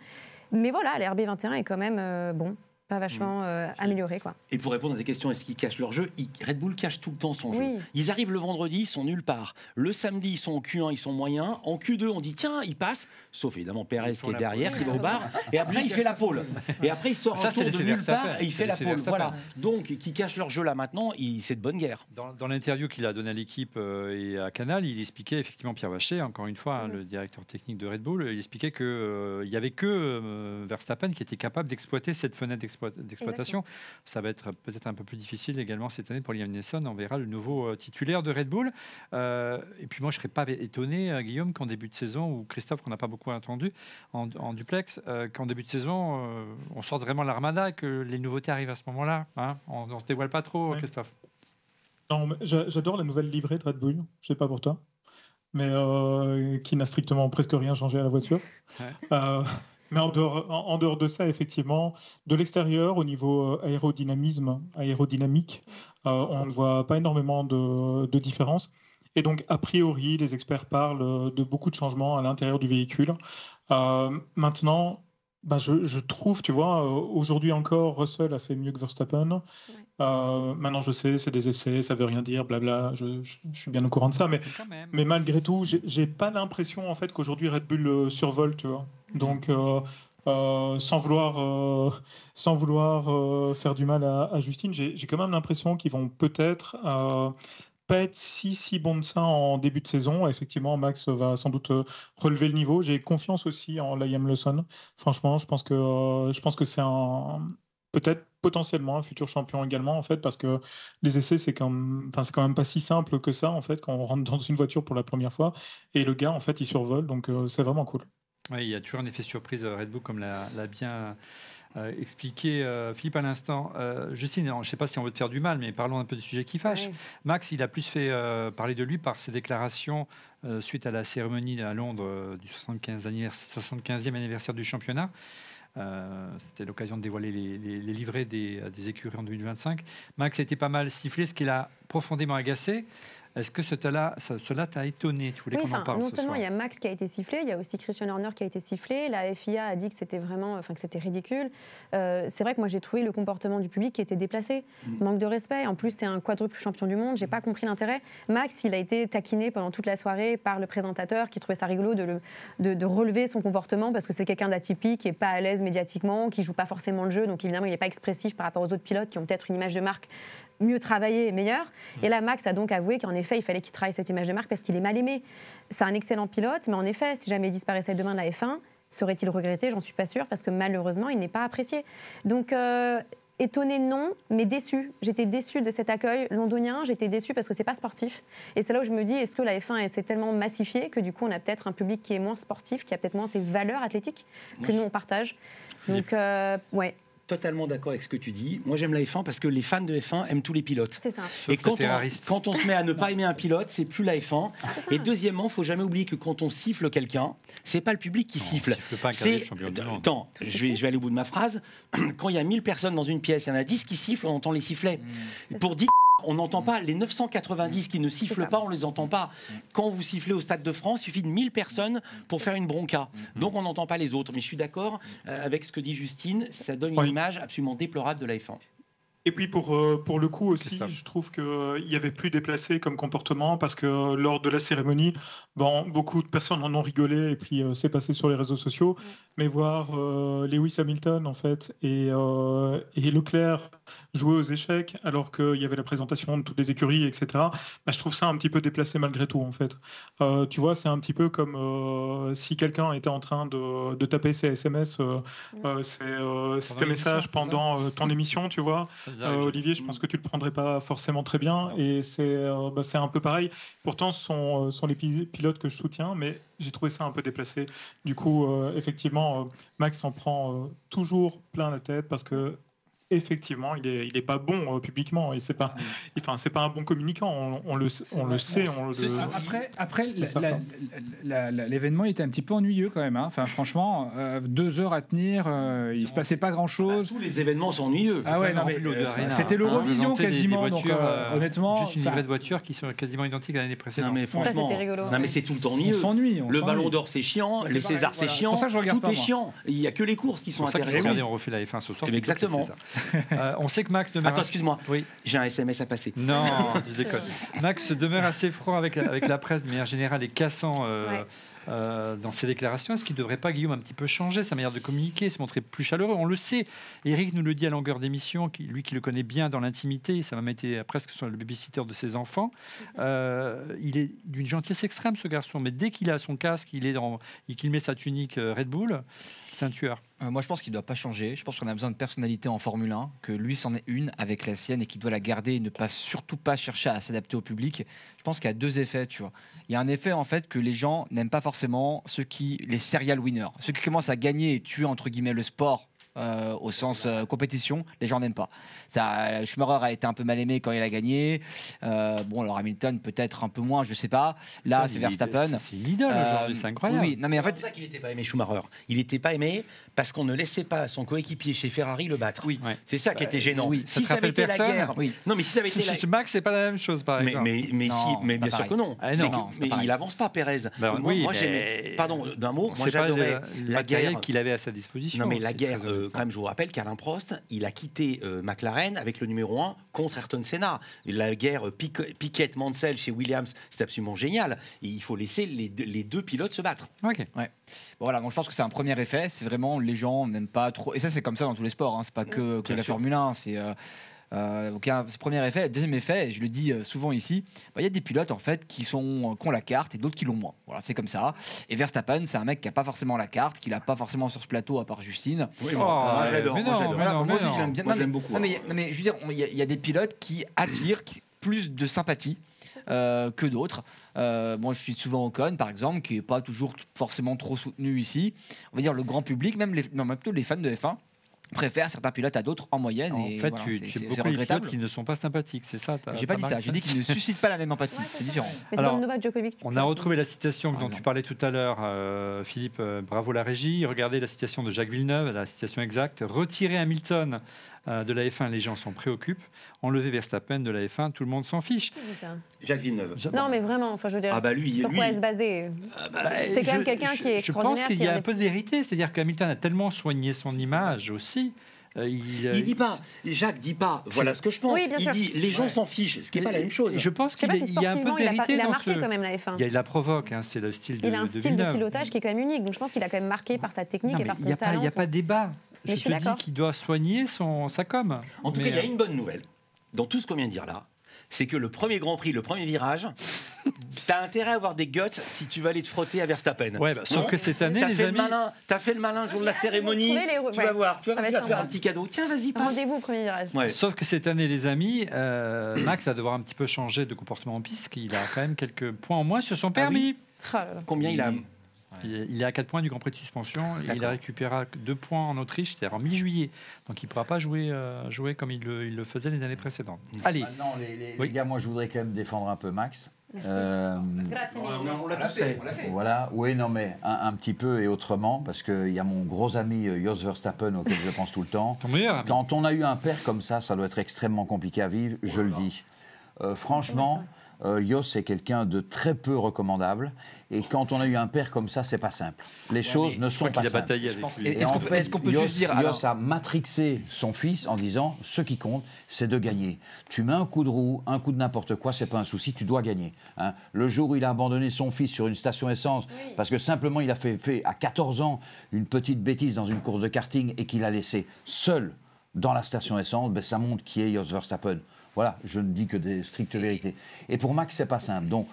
Mais voilà, la RB21 est quand même bon. pas vachement amélioré, quoi. Et pour répondre à des questions, est-ce qu'ils cachent leur jeu? Red Bull cache tout le temps son jeu. Ils arrivent le vendredi, ils sont nulle part. Le samedi, ils sont en Q1, ils sont moyens. En Q2, on dit tiens, ils passent. Sauf évidemment Perez qui est derrière, qui va au bar. Et après, il fait la pole. Et après, il sort un tour de nulle part et il fait la pole. Voilà. Donc, qui cachent leur jeu là maintenant, c'est de bonne guerre. Dans l'interview qu'il a donnée à l'équipe et à Canal, il expliquait effectivement, Pierre Vacher, encore une fois, le directeur technique de Red Bull, il expliquait qu'il n'y avait que Verstappen qui était capable d'exploiter cette fenêtre d'exploitation. Ça va être peut-être un peu plus difficile également cette année pour Liam Neeson. On verra le nouveau titulaire de Red Bull. Et puis moi, je ne serais pas étonné, Guillaume, qu'en début de saison, ou Christophe, qu'on n'a pas beaucoup entendu en duplex, qu'en début de saison, on sorte vraiment l'armada, que les nouveautés arrivent à ce moment-là. Hein, on ne se dévoile pas trop, Christophe. Non, j'adore la nouvelle livrée de Red Bull. Je ne sais pas pour toi, mais qui n'a strictement presque rien changé à la voiture. Mais en dehors de ça, effectivement, de l'extérieur, au niveau aérodynamique, on ne voit pas énormément de différence. Et donc, a priori, les experts parlent de beaucoup de changements à l'intérieur du véhicule. Maintenant, je trouve, tu vois, aujourd'hui encore, Russell a fait mieux que Verstappen. Maintenant, je sais, c'est des essais, ça veut rien dire, blabla. Je suis bien au courant de ça, mais malgré tout, j'ai pas l'impression en fait qu'aujourd'hui Red Bull survole, tu vois. Donc, sans vouloir faire du mal à Justine, j'ai quand même l'impression qu'ils vont peut-être pas être si bon de ça en début de saison. Effectivement, Max va sans doute relever le niveau. J'ai confiance aussi en Liam Lawson. Franchement, je pense que c'est peut-être potentiellement un futur champion également, en fait, parce que les essais, c'est quand même pas si simple que ça, en fait, quand on rentre dans une voiture pour la première fois. Et le gars, en fait, il survole, donc c'est vraiment cool. Oui, il y a toujours un effet surprise Red Bull, comme l'a bien expliqué Philippe à l'instant. Justine, je ne sais pas si on veut te faire du mal, mais parlons un peu du sujet qui fâche. Oui. Max, il a plus fait parler de lui par ses déclarations suite à la cérémonie à Londres du 75e anniversaire du championnat. C'était l'occasion de dévoiler les livrets des écuries en 2025. Max a été pas mal sifflé, ce qui l'a profondément agacé. Est-ce que cela t'a étonné? Tu voulais qu'on en parle non ce seulement soir. Il y a Max qui a été sifflé, il y a aussi Christian Horner qui a été sifflé. La FIA a dit que c'était vraiment, que c'était ridicule. C'est vrai que moi j'ai trouvé le comportement du public qui était déplacé, manque de respect. En plus c'est un quadruple champion du monde, j'ai pas compris l'intérêt. Max, il a été taquiné pendant toute la soirée par le présentateur qui trouvait ça rigolo de relever son comportement parce que c'est quelqu'un d'atypique, qui est pas à l'aise médiatiquement, qui joue pas forcément le jeu, donc évidemment il n'est pas expressif par rapport aux autres pilotes qui ont peut-être une image de marque mieux travaillée et meilleure. Et là, Max a donc avoué qu'en effet, il fallait qu'il travaille cette image de marque parce qu'il est mal aimé. C'est un excellent pilote, mais en effet, si jamais il disparaissait demain de la F1, serait-il regretté? J'en suis pas sûre, parce que malheureusement, il n'est pas apprécié. Donc, étonné, non, mais déçu. J'étais déçue de cet accueil londonien, j'étais déçue parce que c'est pas sportif. Et c'est là où je me dis, est-ce que la F1 s'est tellement massifiée que du coup, on a peut-être un public qui est moins sportif, qui a peut-être moins ses valeurs athlétiques que nous, on partage. Donc, ouais. Totalement d'accord avec ce que tu dis. Moi, j'aime la F1 parce que les fans de F1 aiment tous les pilotes. C'est ça. Et quand on se met à ne pas aimer un pilote, c'est plus la F1. Et deuxièmement, il faut jamais oublier que quand on siffle quelqu'un, c'est pas le public qui siffle. C'est attends, je vais aller au bout de ma phrase. Quand il y a 1000 personnes dans une pièce, il y en a 10 qui sifflent, on entend les sifflets. Pour 10 on n'entend pas. Les 990 qui ne sifflent pas, on ne les entend pas. Quand vous sifflez au Stade de France, il suffit de 1000 personnes pour faire une bronca. Donc on n'entend pas les autres. Mais je suis d'accord avec ce que dit Justine, ça donne une image absolument déplorable de la F1. Et puis pour le coup aussi, je trouve qu'il y avait plus déplacé comme comportement parce que lors de la cérémonie, beaucoup de personnes en ont rigolé et puis c'est passé sur les réseaux sociaux. Mais voir Lewis Hamilton en fait et Leclerc jouer aux échecs alors qu'il y avait la présentation de toutes les écuries, etc. Je trouve ça un petit peu déplacé malgré tout en fait. Tu vois, c'est un petit peu comme si quelqu'un était en train de taper ses SMS, tes messages pendant ton émission, tu vois. Olivier, je pense que tu ne le prendrais pas forcément très bien et c'est un peu pareil. Pourtant, ce sont les pilotes que je soutiens, mais j'ai trouvé ça un peu déplacé. Du coup, effectivement, Max en prend toujours plein la tête parce que effectivement, il est pas bon publiquement et c'est pas un bon communicant. On le sait. Après, l'événement était un petit peu ennuyeux quand même. Hein. Enfin, franchement, 2 heures à tenir, il se passait pas grand-chose. Tous les événements sont ennuyeux. Ah ouais, non, mais c'était l'Eurovision quasiment. Des voitures, donc, honnêtement, juste une livrée de voitures qui sont quasiment identiques à l'année précédente. Non mais franchement, ça, c'était rigolo. Non mais c'est tout le temps ennuyeux. On s'ennuie. Le Ballon d'Or c'est chiant, les Césars c'est chiant. C'est pour ça que je regarde tout est chiant. Il y a que les courses qui sont intéressantes. Regardez, on refait la F1 ce soir. Exactement. On sait que Max demeure. Attends, excuse-moi. Oui. J'ai un SMS à passer. Non, je déconne. Max demeure assez froid avec la presse de manière générale et cassant dans ses déclarations. Est-ce qu'il ne devrait pas, Guillaume, un petit peu changer sa manière de communiquer, se montrer plus chaleureux? On le sait. Eric nous le dit à longueur d'émission, lui qui le connaît bien dans l'intimité, ça m'a été presque sur le babysitter de ses enfants. Il est d'une gentillesse extrême, ce garçon, mais dès qu'il a son casque, qu'il met sa tunique Red Bull, c'est un tueur. Moi, je pense qu'il ne doit pas changer. Je pense qu'on a besoin de personnalité en Formule 1, que lui s'en est une avec la sienne et qu'il doit la garder et ne surtout pas chercher à s'adapter au public. Je pense qu'il y a 2 effets, tu vois. Il y a un effet, en fait, que les gens n'aiment pas forcément les serial winners. Ceux qui commencent à gagner et tuer, entre guillemets, le sport. Au sens compétition, les gens n'aiment pas. Schumacher a été un peu mal aimé quand il a gagné. Alors Hamilton peut-être un peu moins, je sais pas. Là, c'est Verstappen. C'est une idole aujourd'hui, c'est incroyable. Oui, non mais en fait, c'est pour ça qu'il n'était pas aimé Schumacher. Il n'était pas aimé parce qu'on ne laissait pas son coéquipier chez Ferrari le battre. Oui, c'est ça qui était gênant. Oui. Si ça avait été la guerre, non mais si ça avait été Max, c'est pas la même chose, par exemple. Mais bien sûr que non. Mais il avance pas, Pérez. Moi, j'aimais. Pardon, d'un mot. Moi, j'adorais la guerre qu'il avait à sa disposition. Non mais la guerre, quand même, je vous rappelle qu'Alain Prost, il a quitté McLaren avec le numéro 1 contre Ayrton Senna. La guerre Piquet-Mansell chez Williams, c'est absolument génial. Et il faut laisser les 2 pilotes se battre. Ok. Ouais. Voilà, donc je pense que c'est un premier effet. C'est vraiment les gens n'aiment pas trop. Et ça, c'est comme ça dans tous les sports. Hein. C'est pas que la Formule 1. C'est donc il y a ce premier effet. Le deuxième effet, et je le dis souvent ici, il y a des pilotes en fait qui ont la carte et d'autres qui l'ont moins. Voilà, c'est comme ça. Et Verstappen, c'est un mec qui a pas forcément la carte, qui l'a pas forcément sur ce plateau à part Justine. Oui, moi j'adore. Moi aussi je l'aime bien. Moi je l'aime beaucoup. Non, mais je veux dire, il y a des pilotes qui attirent plus de sympathie. Que d'autres. Moi, je suis souvent Ocon, par exemple, qui n'est pas toujours forcément trop soutenu ici. On va dire le grand public, même plutôt les fans de F1, préfèrent certains pilotes à d'autres en moyenne. En fait, tu es beaucoup les pilotes qui ne sont pas sympathiques, c'est ça? J'ai pas dit ça, j'ai dit qu'ils ne suscitent pas la même empathie, c'est différent. Mais alors, Novak Djokovic, on a retrouvé la citation dont tu parlais tout à l'heure, Philippe, bravo la régie. Regardez la citation de Jacques Villeneuve, la citation exacte. Retirer Hamilton de la F1, les gens s'en préoccupent. Enlever Verstappen de la F1, tout le monde s'en fiche. Jacques Villeneuve. Non, mais vraiment, enfin, je veux dire, sur quoi est-ce basé? C'est quand même quelqu'un qui est extraordinaire. Je pense qu'il y a un peu de vérité, c'est-à-dire qu'Hamilton a tellement soigné son image aussi. Il dit pas, Jacques dit pas, voilà ce que je pense. Oui, il dit les gens s'en fichent, ce qui n'est pas la même chose. Je pense qu'il y a un peu de vérité il a dans marqué quand même la F1. Il la provoque, hein, c'est le style de Il a un style de pilotage qui est quand même unique, donc je pense qu'il a quand même marqué par sa technique et par son talent. Il n'y a pas de débat. Je te dis qu'il doit soigner sa com. En tout cas, il y a une bonne nouvelle dans tout ce qu'on vient de dire là. C'est que le premier Grand Prix, le premier virage, t'as intérêt à avoir des guts si tu vas aller te frotter à Verstappen. Ouais, sauf que cette année, les amis, t'as fait le malin le jour de la cérémonie. Tu vas voir, tu vas faire un petit cadeau. Tiens, vas-y, passe. Rendez-vous au premier virage. Ouais. Sauf que cette année, les amis, Max va devoir un petit peu changer de comportement en piste, qu'il a quand même quelques points en moins sur son permis. Combien il a? Il est à 4 points du Grand Prix de suspension. Il a récupéré 2 points en Autriche, c'est-à-dire en mi-juillet. Donc il ne pourra pas jouer comme il le faisait les années précédentes. Allez. Maintenant, les gars, moi je voudrais quand même défendre un peu Max. On l'a tous fait. Voilà, oui, non, mais un petit peu et autrement, parce qu'il y a mon gros ami Jos Verstappen auquel je pense tout le temps. Ton meilleur ami. Quand on a eu un père comme ça doit être extrêmement compliqué à vivre, je le dis. Franchement, Jos est quelqu'un de très peu recommandable. Et quand on a eu un père comme ça, c'est pas simple. Les choses ne sont pas simples. Est-ce qu'on peut juste dire Jos a matrixé son fils en disant ce qui compte, c'est de gagner. Tu mets un coup de roue, un coup de n'importe quoi, c'est pas un souci, tu dois gagner. Hein. Le jour où il a abandonné son fils sur une station essence parce que simplement il a fait à 14 ans une petite bêtise dans une course de karting et qu'il a laissé seul dans la station essence, ben ça montre qui est Jos Verstappen. Voilà, je ne dis que des strictes vérités. Et pour Max, c'est pas simple. Donc,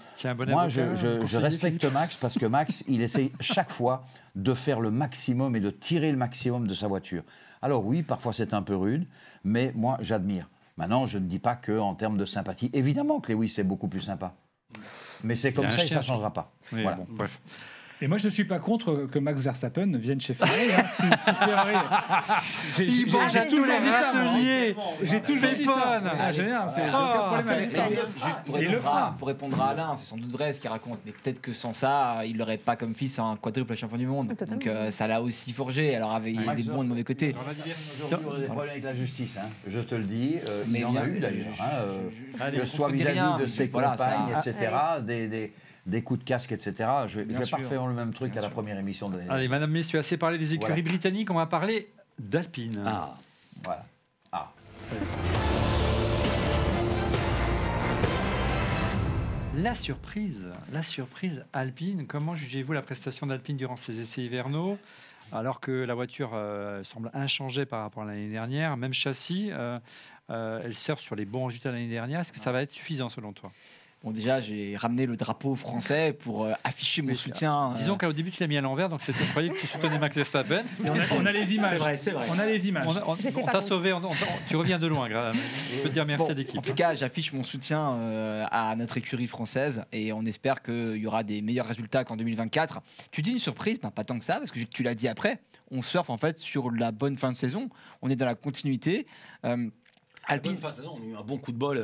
moi, je respecte Max parce que Max, il essaye chaque fois de faire le maximum et de tirer le maximum de sa voiture. Alors oui, parfois c'est un peu rude, mais moi, j'admire. Maintenant, je ne dis pas qu'en termes de sympathie, évidemment que Lewis est beaucoup plus sympa. Mais c'est comme ça et ça ne changera pas. Oui, voilà. Bon, bref. Et moi, je ne suis pas contre que Max Verstappen vienne chez Ferrari. Hein. Si Ferrari. J'ai toujours dit ça. J'ai toujours dit ça. Ah, génial. J'ai aucun problème avec ça. Pour répondre à Alain, c'est sans doute vrai ce qu'il raconte, mais peut-être que sans ça, il n'aurait pas comme fils un quadruple champion du monde. Donc ça l'a aussi forgé. Alors il y a des bons et des mauvais côtés. Aujourd'hui, on a des problèmes avec la justice, hein. Je te le dis. Mais il y en a eu d'ailleurs. Que ce soit vis-à-vis de ses compagnes, etc. Des coups de casque, etc. Je vais pas refaire le même truc à la première émission de l'année. Allez, madame, messieurs, assez parlé des écuries britanniques, on va parler d'Alpine. Ah, voilà. Ah. La surprise Alpine. Comment jugez-vous la prestation d'Alpine durant ces essais hivernaux, alors que la voiture semble inchangée par rapport à l'année dernière, même châssis, elle surfe sur les bons résultats de l'année dernière. Est-ce que ça va être suffisant selon toi? Bon, déjà, j'ai ramené le drapeau français pour afficher mon soutien. Disons qu'au début, tu l'as mis à l'envers, donc c'était croyais que tu soutenais Max Verstappen. On a les images. C'est vrai. On a les images. On t'a sauvé. Tu reviens de loin. Je peux te dire merci à l'équipe. En tout cas, j'affiche mon soutien à notre écurie française et on espère qu'il y aura des meilleurs résultats qu'en 2024. Tu dis une surprise, pas tant que ça, parce que tu l'as dit après. On surfe en fait sur la bonne fin de saison. On est dans la continuité. Alpine, fin de saison, on a eu un bon coup de bol.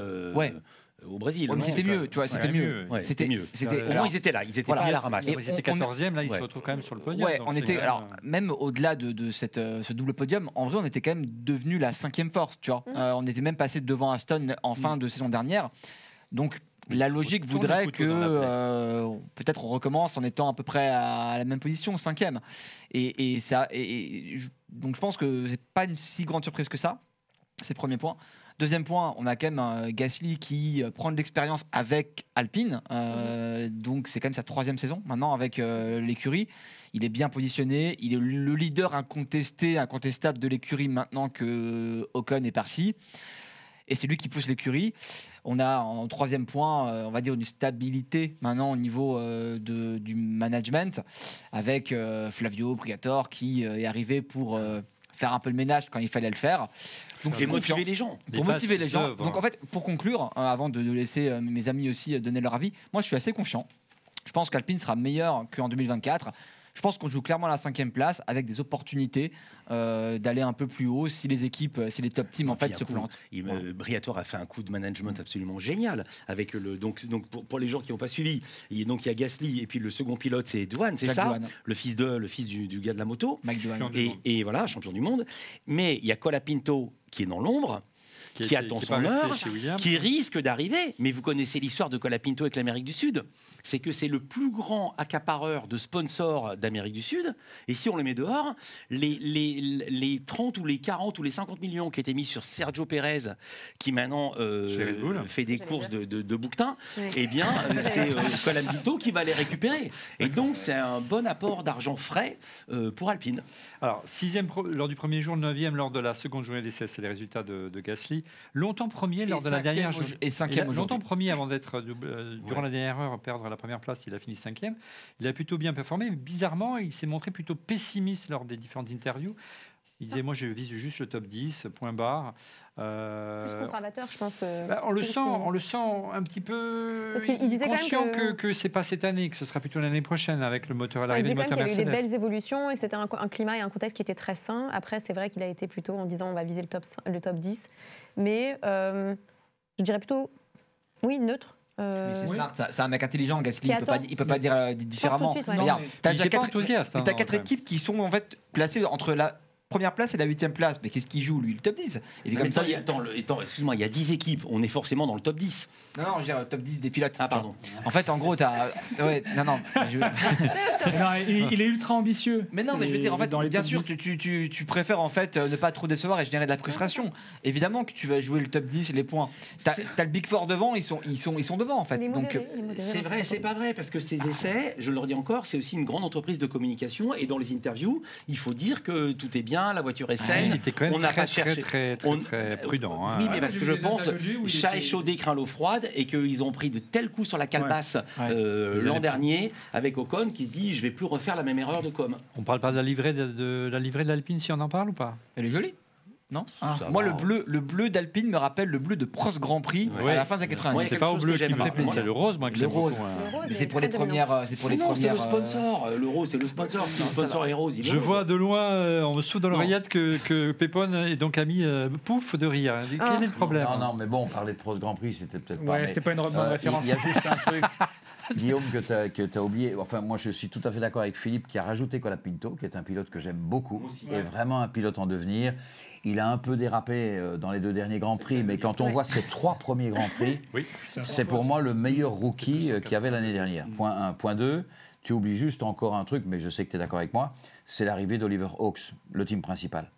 Au Brésil. Ouais, mais c'était mieux, tu vois, c'était mieux. Ouais, c'était mieux. Au moins, ils étaient là, ils étaient pas à la ramasse. Ils étaient 14e, là, ils se retrouvent quand même sur le podium. Ouais, on était, alors, même au-delà de ce double podium, en vrai, on était quand même devenu la 5e force, tu vois. On était même passé devant Aston en fin de saison dernière. Donc, la logique voudrait que peut-être on recommence en étant à peu près à la même position, 5e. Donc, je pense que c'est pas une si grande surprise que ça. C'est le premier point. Deuxième point, on a quand même Gasly qui prend de l'expérience avec Alpine. Donc, c'est quand même sa 3e saison maintenant avec l'écurie. Il est bien positionné. Il est le leader incontestable de l'écurie maintenant que Ocon est parti. Et c'est lui qui pousse l'écurie. On a en 3e point, on va dire, une stabilité maintenant au niveau du management avec Flavio Briatore qui est arrivé pour faire un peu le ménage quand il fallait le faire. Donc, et motiver les gens. Pour motiver les gens. Donc en fait, pour conclure, avant de laisser mes amis aussi donner leur avis, moi je suis assez confiant. Je pense qu'Alpine sera meilleur qu'en 2024. Je pense qu'on joue clairement à la 5e place avec des opportunités d'aller un peu plus haut si les équipes, si les top teams en fait se plantent. Briatore a fait un coup de management absolument génial avec donc pour les gens qui n'ont pas suivi. Donc il y a Gasly et puis le second pilote c'est Doohan, c'est ça, le fils du gars de la moto. Mike Doohan. Et voilà, champion du monde. Mais il y a Colapinto qui est dans l'ombre. Qui attend son heure, qui risque d'arriver. Mais vous connaissez l'histoire de Colapinto avec l'Amérique du Sud. C'est que c'est le plus grand accapareur de sponsors d'Amérique du Sud. Et si on les met dehors, les 30 ou les 40 ou les 50 millions qui étaient mis sur Sergio Pérez, qui maintenant fait des courses de bouquetin, eh bien, c'est Colapinto qui va les récupérer. Et donc, c'est un bon apport d'argent frais pour Alpine. Alors, 6e lors du premier jour, 9e lors de la seconde journée d'essai, c'est les résultats de Gasly. Longtemps premier lors de la dernière journée. Et 5e aujourd'hui. Longtemps premier avant d'être, durant la dernière heure, perdre la première place, il a fini 5e. Il a plutôt bien performé, mais bizarrement, il s'est montré plutôt pessimiste lors des différentes interviews. Il disait, moi, je vise juste le top 10, point barre. Plus conservateur, je pense que... on le sent un petit peu... Parce qu'il disait conscient quand même que ce n'est pas cette année, que ce sera plutôt l'année prochaine avec le moteur à l'arrivée du moteur Mercedes. Il y a eu des belles évolutions et que c'était un climat et un contexte qui était très sain. Après, c'est vrai qu'il a été plutôt en disant on va viser le top 10. Mais je dirais plutôt, oui, neutre. Mais c'est smart, c'est un mec intelligent, Gasly, il peut pas dire différemment. Regarde, t'as déjà 4 équipes qui sont en fait placées entre la première place et la 8e place. Mais qu'est-ce qu'il joue, lui? Le top 10. Et comme ça, excuse-moi, il y a 10 équipes. On est forcément dans le top 10. Non, je veux dire, le top 10 des pilotes. Ah, pardon. En fait, en gros, t'as. Ouais, non. Il est ultra ambitieux. Mais non, mais je veux dire, en fait, bien sûr, tu préfères en fait ne pas trop décevoir et générer de la frustration. Évidemment que tu vas jouer le top 10 et les points. T'as le Big Four devant, ils sont devant, en fait. Donc, c'est vrai, c'est pas vrai, parce que ces essais, je le redis encore, c'est aussi une grande entreprise de communication. Et dans les interviews, il faut dire que tout est bien, la voiture est saine. Il était quand même très prudent. Oui, mais parce que je pense, chat échaudé craint l'eau froide et qu'ils ont pris de tels coups sur la calebasse l'an dernier avec Ocon qui se dit je vais plus refaire la même erreur de com. On parle pas de la livrée de l'Alpine si on en parle ou pas? Elle est jolie. Non. Ça Moi, va. le bleu d'Alpine me rappelle le bleu de Prost Grand Prix Ouais. à la fin des années 90. Ouais, C'est quelque pas au chose bleu que qui j'aime, m'a fait plaisir. c'est le rose, moi, que Le j'aime rose. beaucoup, ouais. Le rose, Mais il c'est est pour les très dominant. premières. C'est pour les Non, c'est premières. le sponsor. L'euro, c'est le sponsor. Si le ça sponsor est rose, il est Je rose. vois de loin, on me souffle dans l'oreillette que Pépone est donc a mis pouf de rire. Quel est le problème? Non, mais bon, on parlait de Prost Grand Prix, c'était peut-être pas. Ouais, mais, c'était pas une bonne référence. Il y a juste un truc, Guillaume, que tu as oublié. Enfin, moi, je suis tout à fait d'accord avec Philippe qui a rajouté Colapinto, qui est un pilote que j'aime beaucoup, Moi aussi, et vraiment un pilote en devenir. Il a un peu dérapé dans les 2 derniers Grands Prix, mais quand on voit ses 3 premiers Grands Prix, Oui. c'est pour moi le meilleur rookie qu'il y avait l'année dernière. Point 1. Point 2, tu oublies juste encore un truc, mais je sais que tu es d'accord avec moi, c'est l'arrivée d'Oliver Hawks, le team principal.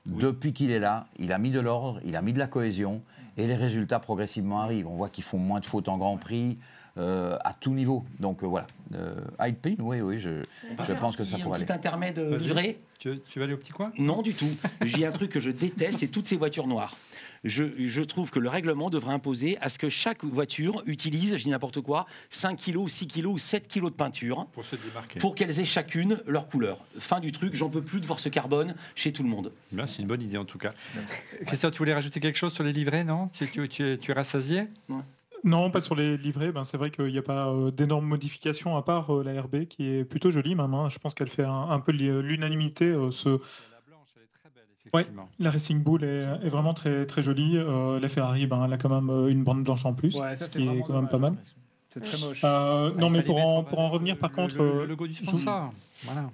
Depuis qu'il est là, il a mis de l'ordre, il a mis de la cohésion, et les résultats progressivement arrivent. On voit qu'ils font moins de fautes en Grand Prix, à tout niveau. Donc voilà. Alpine, oui, je pense que ça pourrait Un aller. petit intermède Vas-y. livré. Tu vas aller au petit coin? Non, du tout. J'ai un truc que je déteste, c'est toutes ces voitures noires. Je trouve que le règlement devrait imposer à ce que chaque voiture utilise, je dis n'importe quoi, 5 kg, 6 kg ou 7 kg de peinture Pour se démarquer. pour qu'elles aient chacune leur couleur. Fin du truc, j'en peux plus de voir ce carbone chez tout le monde. Bien, c'est une bonne idée en tout cas. Christophe, tu voulais rajouter quelque chose sur les livrets, non? Tu es rassasié? Non, pas sur les livrets. Ben, c'est vrai qu'il n'y a pas d'énormes modifications à part la RB qui est plutôt jolie même. Hein. Je pense qu'elle fait un peu l'unanimité. La blanche, elle est très belle, effectivement. La Racing Bull est vraiment très, très jolie. La Ferrari, ben, elle a quand même une bande blanche en plus, Ouais, ça, ce c'est qui est vraiment quand même pas dommage. mal. C'est très moche. Non, mais Il fallait pour mettre en revenir par contre... le logo du sponsor. Voilà.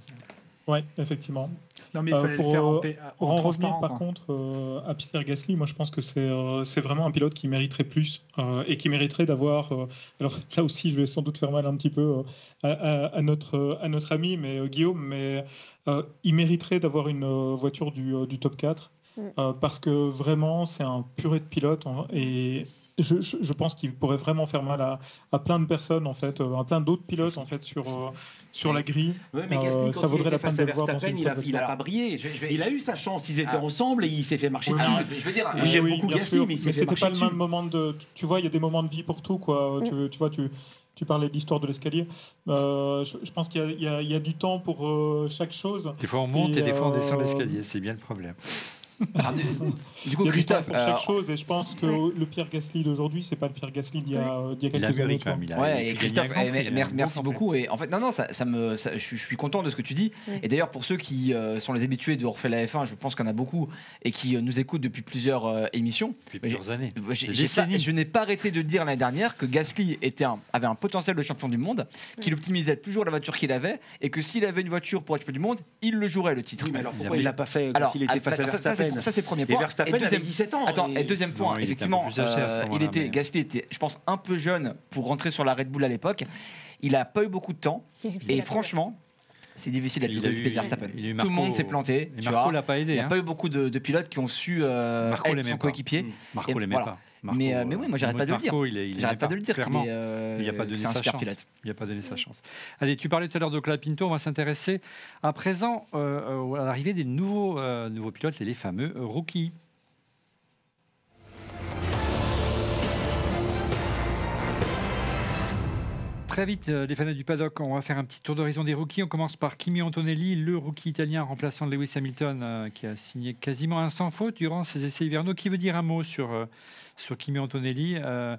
Oui, effectivement. Non, mais il fallait pour, le faire Pour en revenir transparent, par quoi. contre à Pierre Gasly, moi je pense que c'est vraiment un pilote qui mériterait plus et qui mériterait d'avoir. Alors là aussi, je vais sans doute faire mal un petit peu à notre ami, mais Guillaume, mais il mériterait d'avoir une voiture du top 4 parce que vraiment c'est un purée de pilote et je pense qu'il pourrait vraiment faire mal à plein de personnes en fait, à plein d'autres pilotes en fait sur la grille. Ouais, mais Gasly, ça quand vaudrait il la était peine face à de le voir dans Verstappen, une il n'a pas brillé. Il a eu sa chance, ils étaient Ah. ensemble et il s'est fait marcher Oui, dessus. Alors, je veux dire, J'aime oui, beaucoup bien Gasly, sûr, mais il s'est fait c'était marcher pas le dessus. même moment de. Tu vois, il y a des moments de vie pour tout, quoi. Tu vois, tu parlais de l'histoire de l'escalier. Je pense qu'il y a du temps pour chaque chose. Des fois on monte et des fois on descend Et, l'escalier, c'est bien le problème. Alors, du coup, Il y a du temps Christophe, pour chaque chose, et je pense que le Pierre Gasly d'aujourd'hui, c'est pas le Pierre Gasly d'il y a Il a quelques années. mérité quoi. quand même. Ouais, et Christophe, merci merci beaucoup. Et en fait, non, je suis content de ce que tu dis. Et d'ailleurs, pour ceux qui sont les habitués de Refait la F1, je pense qu'il y en a beaucoup et qui nous écoutent depuis plusieurs émissions. Depuis plusieurs années. Je n'ai pas arrêté de dire l'année dernière que Gasly avait un potentiel de champion du monde, qu'il optimisait toujours la voiture qu'il avait et que s'il avait une voiture pour être champion du monde, il le jouerait le titre. Oui, mais alors pourquoi il l'a pas fait quand Alors, il était face à Verstappen? ça c'est le premier Et point. Verstappen avait 17 ans. Attends, et deuxième point, Non, il était effectivement, un peu plus âgé à ce moment-là, mais- Gasly était, je pense, un peu jeune pour rentrer sur la Red Bull à l'époque. Il n'a pas eu beaucoup de temps. C'est difficile Et à franchement, c'est difficile d'être Il le a coéquipier eu- de Verstappen. il a eu Tout Marco- le monde s'est planté. Et tu Marco vois. l'a pas Il aidé. n'y a hein. pas eu beaucoup de pilotes qui ont su Marco être l'aimait son pas. coéquipier. Marco Et l'aimait voilà. pas. Marco, Mais oui, moi j'arrête pas de le dire. Marco, il J'arrête pas de le dire clairement. qu'il Il a pas donné c'est un sa super chance. pilote. Il n'a pas donné sa chance. Allez, tu parlais tout à l'heure de Colapinto, on va s'intéresser à présent à l'arrivée des nouveaux pilotes, les fameux rookies. Très vite, les fans du paddock, on va faire un petit tour d'horizon des rookies. On commence par Kimi Antonelli, le rookie italien remplaçant de Lewis Hamilton, qui a signé quasiment un sans faute durant ses essais hivernaux. Qui veut dire un mot sur Kimi Antonelli En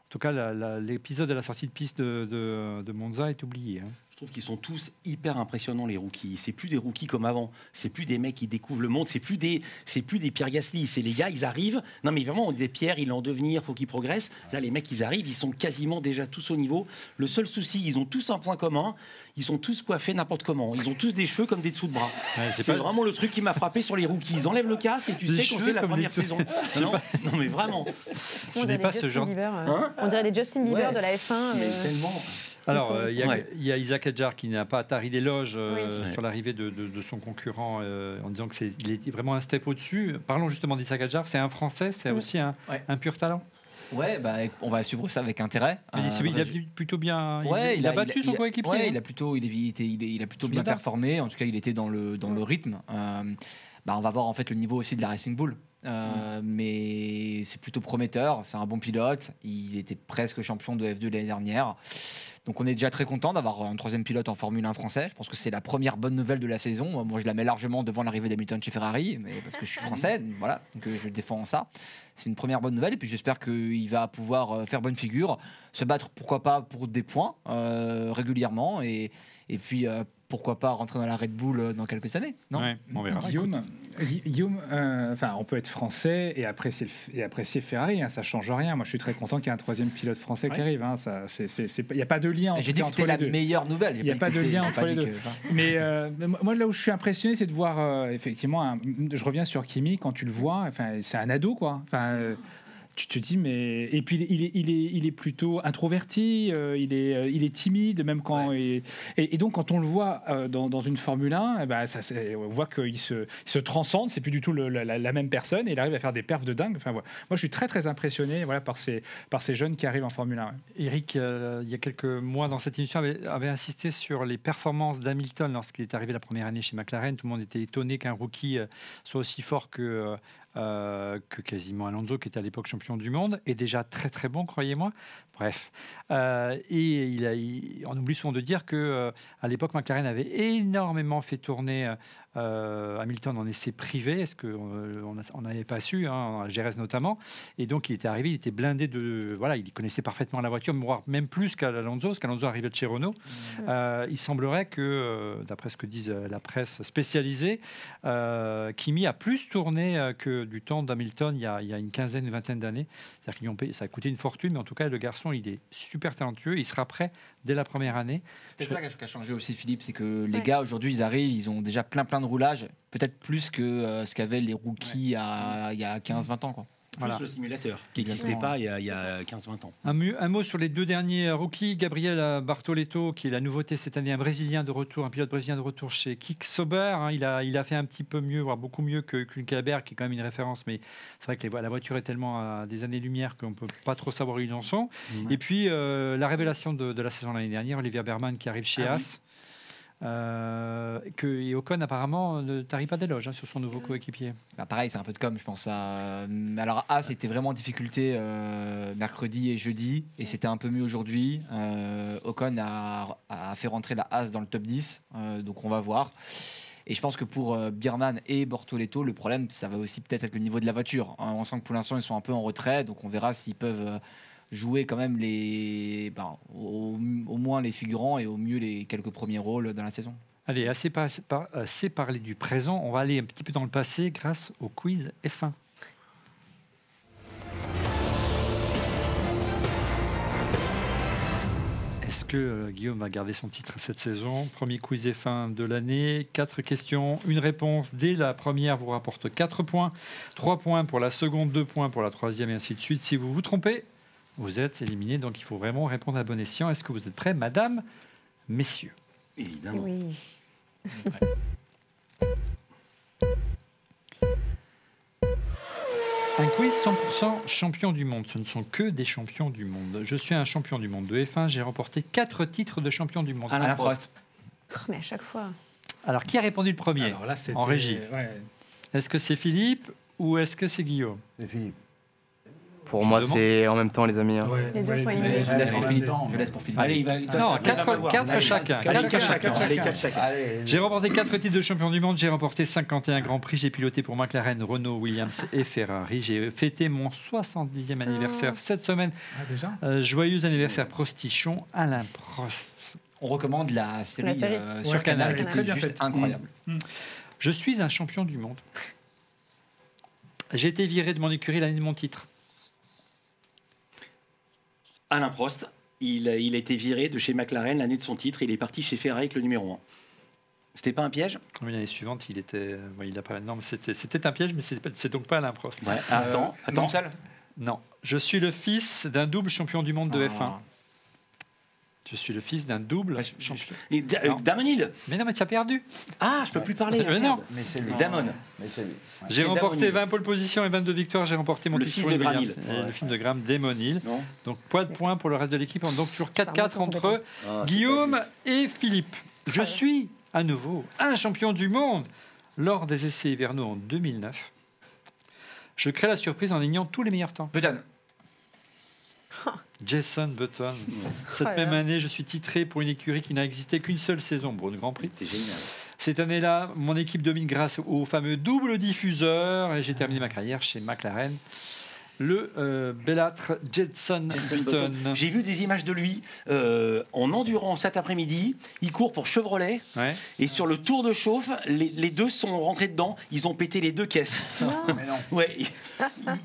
tout cas, l'épisode de la sortie de piste de Monza est oublié. Hein. Je trouve qu'ils sont tous hyper impressionnants, les rookies. C'est plus des rookies comme avant. C'est plus des mecs qui découvrent le monde. C'est plus des Pierre Gasly. C'est les gars, ils arrivent. Non, mais vraiment, on disait Pierre, il est en devenir, faut qu'il progresse. Là, les mecs, ils arrivent, ils sont quasiment déjà tous au niveau. Le seul souci, ils ont tous un point commun. Ils sont tous coiffés n'importe comment. Ils ont tous des cheveux comme des dessous de bras. Ouais, c'est pas- vraiment le truc qui m'a frappé sur les rookies. Ils enlèvent le casque et tu Des sais qu'on cheveux c'est la comme première des- saison. Non, non, mais vraiment. Je On n'ai dirait pas les ce Justin genre. Bieber, Hein on dirait les Justin Bieber Ouais. de la F1. Mais tellement. Alors, sont- il Ouais. y a Isaac Hadjar qui n'a pas tari d'éloge Oui. sur l'arrivée de son concurrent en disant qu'il est vraiment un step au-dessus. Parlons justement d'Isaac Hadjar. C'est un Français, c'est aussi un pur talent. Ouais, bah, on va suivre ça avec intérêt. Il a plutôt bien. Ouais, il a battu son coéquipier. Ouais, hein. il a plutôt Je bien m'adapte. performé. En tout cas, il était dans le rythme. On va voir en fait le niveau aussi de la Racing Bull. mais c'est plutôt prometteur. C'est un bon pilote. Il était presque champion de F2 l'année dernière. Donc on est déjà très content d'avoir un 3e pilote en Formule 1 français. Je pense que c'est la première bonne nouvelle de la saison. Moi, je la mets largement devant l'arrivée d'Hamilton chez Ferrari, mais parce que je suis français, voilà, donc je défends ça. C'est une première bonne nouvelle, et puis j'espère qu'il va pouvoir faire bonne figure, se battre, pourquoi pas, pour des points régulièrement, et puis pourquoi pas rentrer dans la Red Bull dans quelques années, non? Ouais, on verra. Guillaume, on peut être français et apprécier Ferrari, hein, ça change rien. Moi, je suis très content qu'il y ait un 3e pilote français qui arrive. Hein, il n'y a pas de lien. J'ai dit que c'était la meilleure nouvelle. Il n'y a pas de lien entre les deux. Mais moi, là où je suis impressionné, c'est de voir effectivement. Je reviens sur Kimi, quand tu le vois, c'est un ado, quoi. Tu te dis, mais. Et puis, il est plutôt introverti, il est timide, même quand. Et donc, quand on le voit dans une Formule 1, on voit qu'il se transcende, c'est plus du tout la même personne, et il arrive à faire des perfs de dingue. Moi, je suis très, très impressionné par ces jeunes qui arrivent en Formule 1. Eric, il y a quelques mois dans cette émission, avait insisté sur les performances d'Hamilton lorsqu'il est arrivé la première année chez McLaren. Tout le monde était étonné qu'un rookie soit aussi fort que quasiment Alonso, qui était à l'époque champion du monde, est déjà très très bon, croyez-moi. Bref, et on oublie souvent de dire que à l'époque McLaren avait énormément fait tourner Hamilton en essai privé, est-ce qu'on n'avait pas su, à Jerez notamment, et donc il était arrivé, il était blindé il connaissait parfaitement la voiture, voire même plus qu'Alonso, parce qu'Alonso arrivait de chez Renault. Il semblerait que, d'après ce que disent la presse spécialisée, Kimi a plus tourné que du temps d'Hamilton il y a une quinzaine, une vingtaine d'années. C'est-à-dire qu'ils ont payé, ça a coûté une fortune, mais en tout cas le garçon il est super talentueux, il sera prêt dès la première année. C'est peut-être ça qui a changé aussi, Philippe, c'est que les gars aujourd'hui ils arrivent, ils ont déjà plein de roulage, peut-être plus que ce qu'avaient les rookies il y a 15-20 ans, quoi. Plus le simulateur, qui n'existait pas il y a 15-20 ans. Un mot sur les 2 derniers rookies. Gabriel Bartoletto, qui est la nouveauté cette année, un Brésilien de retour, un pilote brésilien de retour chez Kick Sauber. Il a fait un petit peu mieux, voire beaucoup mieux que Hülkenberg, qui est quand même une référence. Mais c'est vrai que la voiture est tellement à des années-lumière qu'on ne peut pas trop savoir où ils en sont. Et puis, la révélation de la saison l'année dernière, Olivier Berman, qui arrive chez Haas. Et Ocon apparemment ne tarit pas d'éloge sur son nouveau coéquipier. Pareil, c'est un peu de com, je pense. Alors Haas était vraiment en difficulté mercredi et jeudi, et c'était un peu mieux aujourd'hui. Ocon a fait rentrer la Haas dans le top 10, donc on va voir. Et je pense que pour Biermann et Bortoletto, le problème, ça va aussi peut-être être le niveau de la voiture. On sent que pour l'instant, ils sont un peu en retrait, donc on verra s'ils peuvent jouer quand même au moins les figurants et au mieux les quelques premiers rôles dans la saison. Allez, assez parlé du présent, on va aller un petit peu dans le passé grâce au quiz F1. Est-ce que Guillaume va garder son titre cette saison? Premier quiz F1 de l'année, 4 questions, une réponse. Dès la première vous rapporte 4 points, 3 points pour la seconde, 2 points pour la troisième, et ainsi de suite. Si vous vous trompez, vous êtes éliminé, donc il faut vraiment répondre à bon escient. Est-ce que vous êtes prêts, madame, messieurs? Évidemment. Oui. Un quiz 100% champion du monde. Ce ne sont que des champions du monde. Je suis un champion du monde de F1. J'ai remporté 4 titres de champion du monde. Alain Prost. Mais à chaque fois. Alors, qui a répondu le premier? Alors là, en régie? Est-ce que c'est Philippe ou est-ce que c'est Guillaume? C'est Philippe. Pour moi, c'est en même temps, les amis. Les deux sont éliminés. Je laisse pour Philippe. Allez, il va. Non, 4 chacun. Allez, 4 chacun. J'ai remporté 4 titres de champion du monde. J'ai remporté 51 Grands Prix. J'ai piloté pour McLaren, Renault, Williams et Ferrari. J'ai fêté mon 70e anniversaire cette semaine. Déjà joyeux anniversaire Prostichon, Alain Prost. On recommande la série sur Canal, qui était juste incroyable. Je suis un champion du monde. J'ai été viré de mon écurie l'année de mon titre. Alain Prost, il a été viré de chez McLaren l'année de son titre. Il est parti chez Ferrari avec le numéro 1. C'était pas un piège? Oui, l'année suivante, il était. Il a pas. Non, c'était un piège, mais c'est donc pas Alain Prost. Ouais, attends. Non, je suis le fils d'un double champion du monde de F1. Je suis le fils d'un double champion. Damonil. Mais non, mais tu as perdu. Ah, je peux plus parler. Mais non. Mais c'est lui. Damon. Mais c'est lui. J'ai remporté 20 pole positions et 22 victoires. J'ai remporté mon Le titre fils sur de Williams. Graham-Hill. Le film de Graham, Damon Hill. Donc, pas de points pour le reste de l'équipe. Donc, toujours 4-4 entre Guillaume et Philippe. Je suis à nouveau un champion du monde lors des essais hivernaux en 2009. Je crée la surprise en alignant tous les meilleurs temps. Button. Jason Button. Cette même année, je suis titré pour une écurie qui n'a existé qu'une seule saison, Brune Grand Prix. C'était génial. Cette année-là, mon équipe domine grâce au fameux double diffuseur et j'ai terminé ma carrière chez McLaren. Le bellâtre Jenson Button. J'ai vu des images de lui en endurance cet après-midi. Il court pour Chevrolet. Ouais. Et sur le tour de chauffe, les deux sont rentrés dedans. Ils ont pété les deux caisses. Ouais,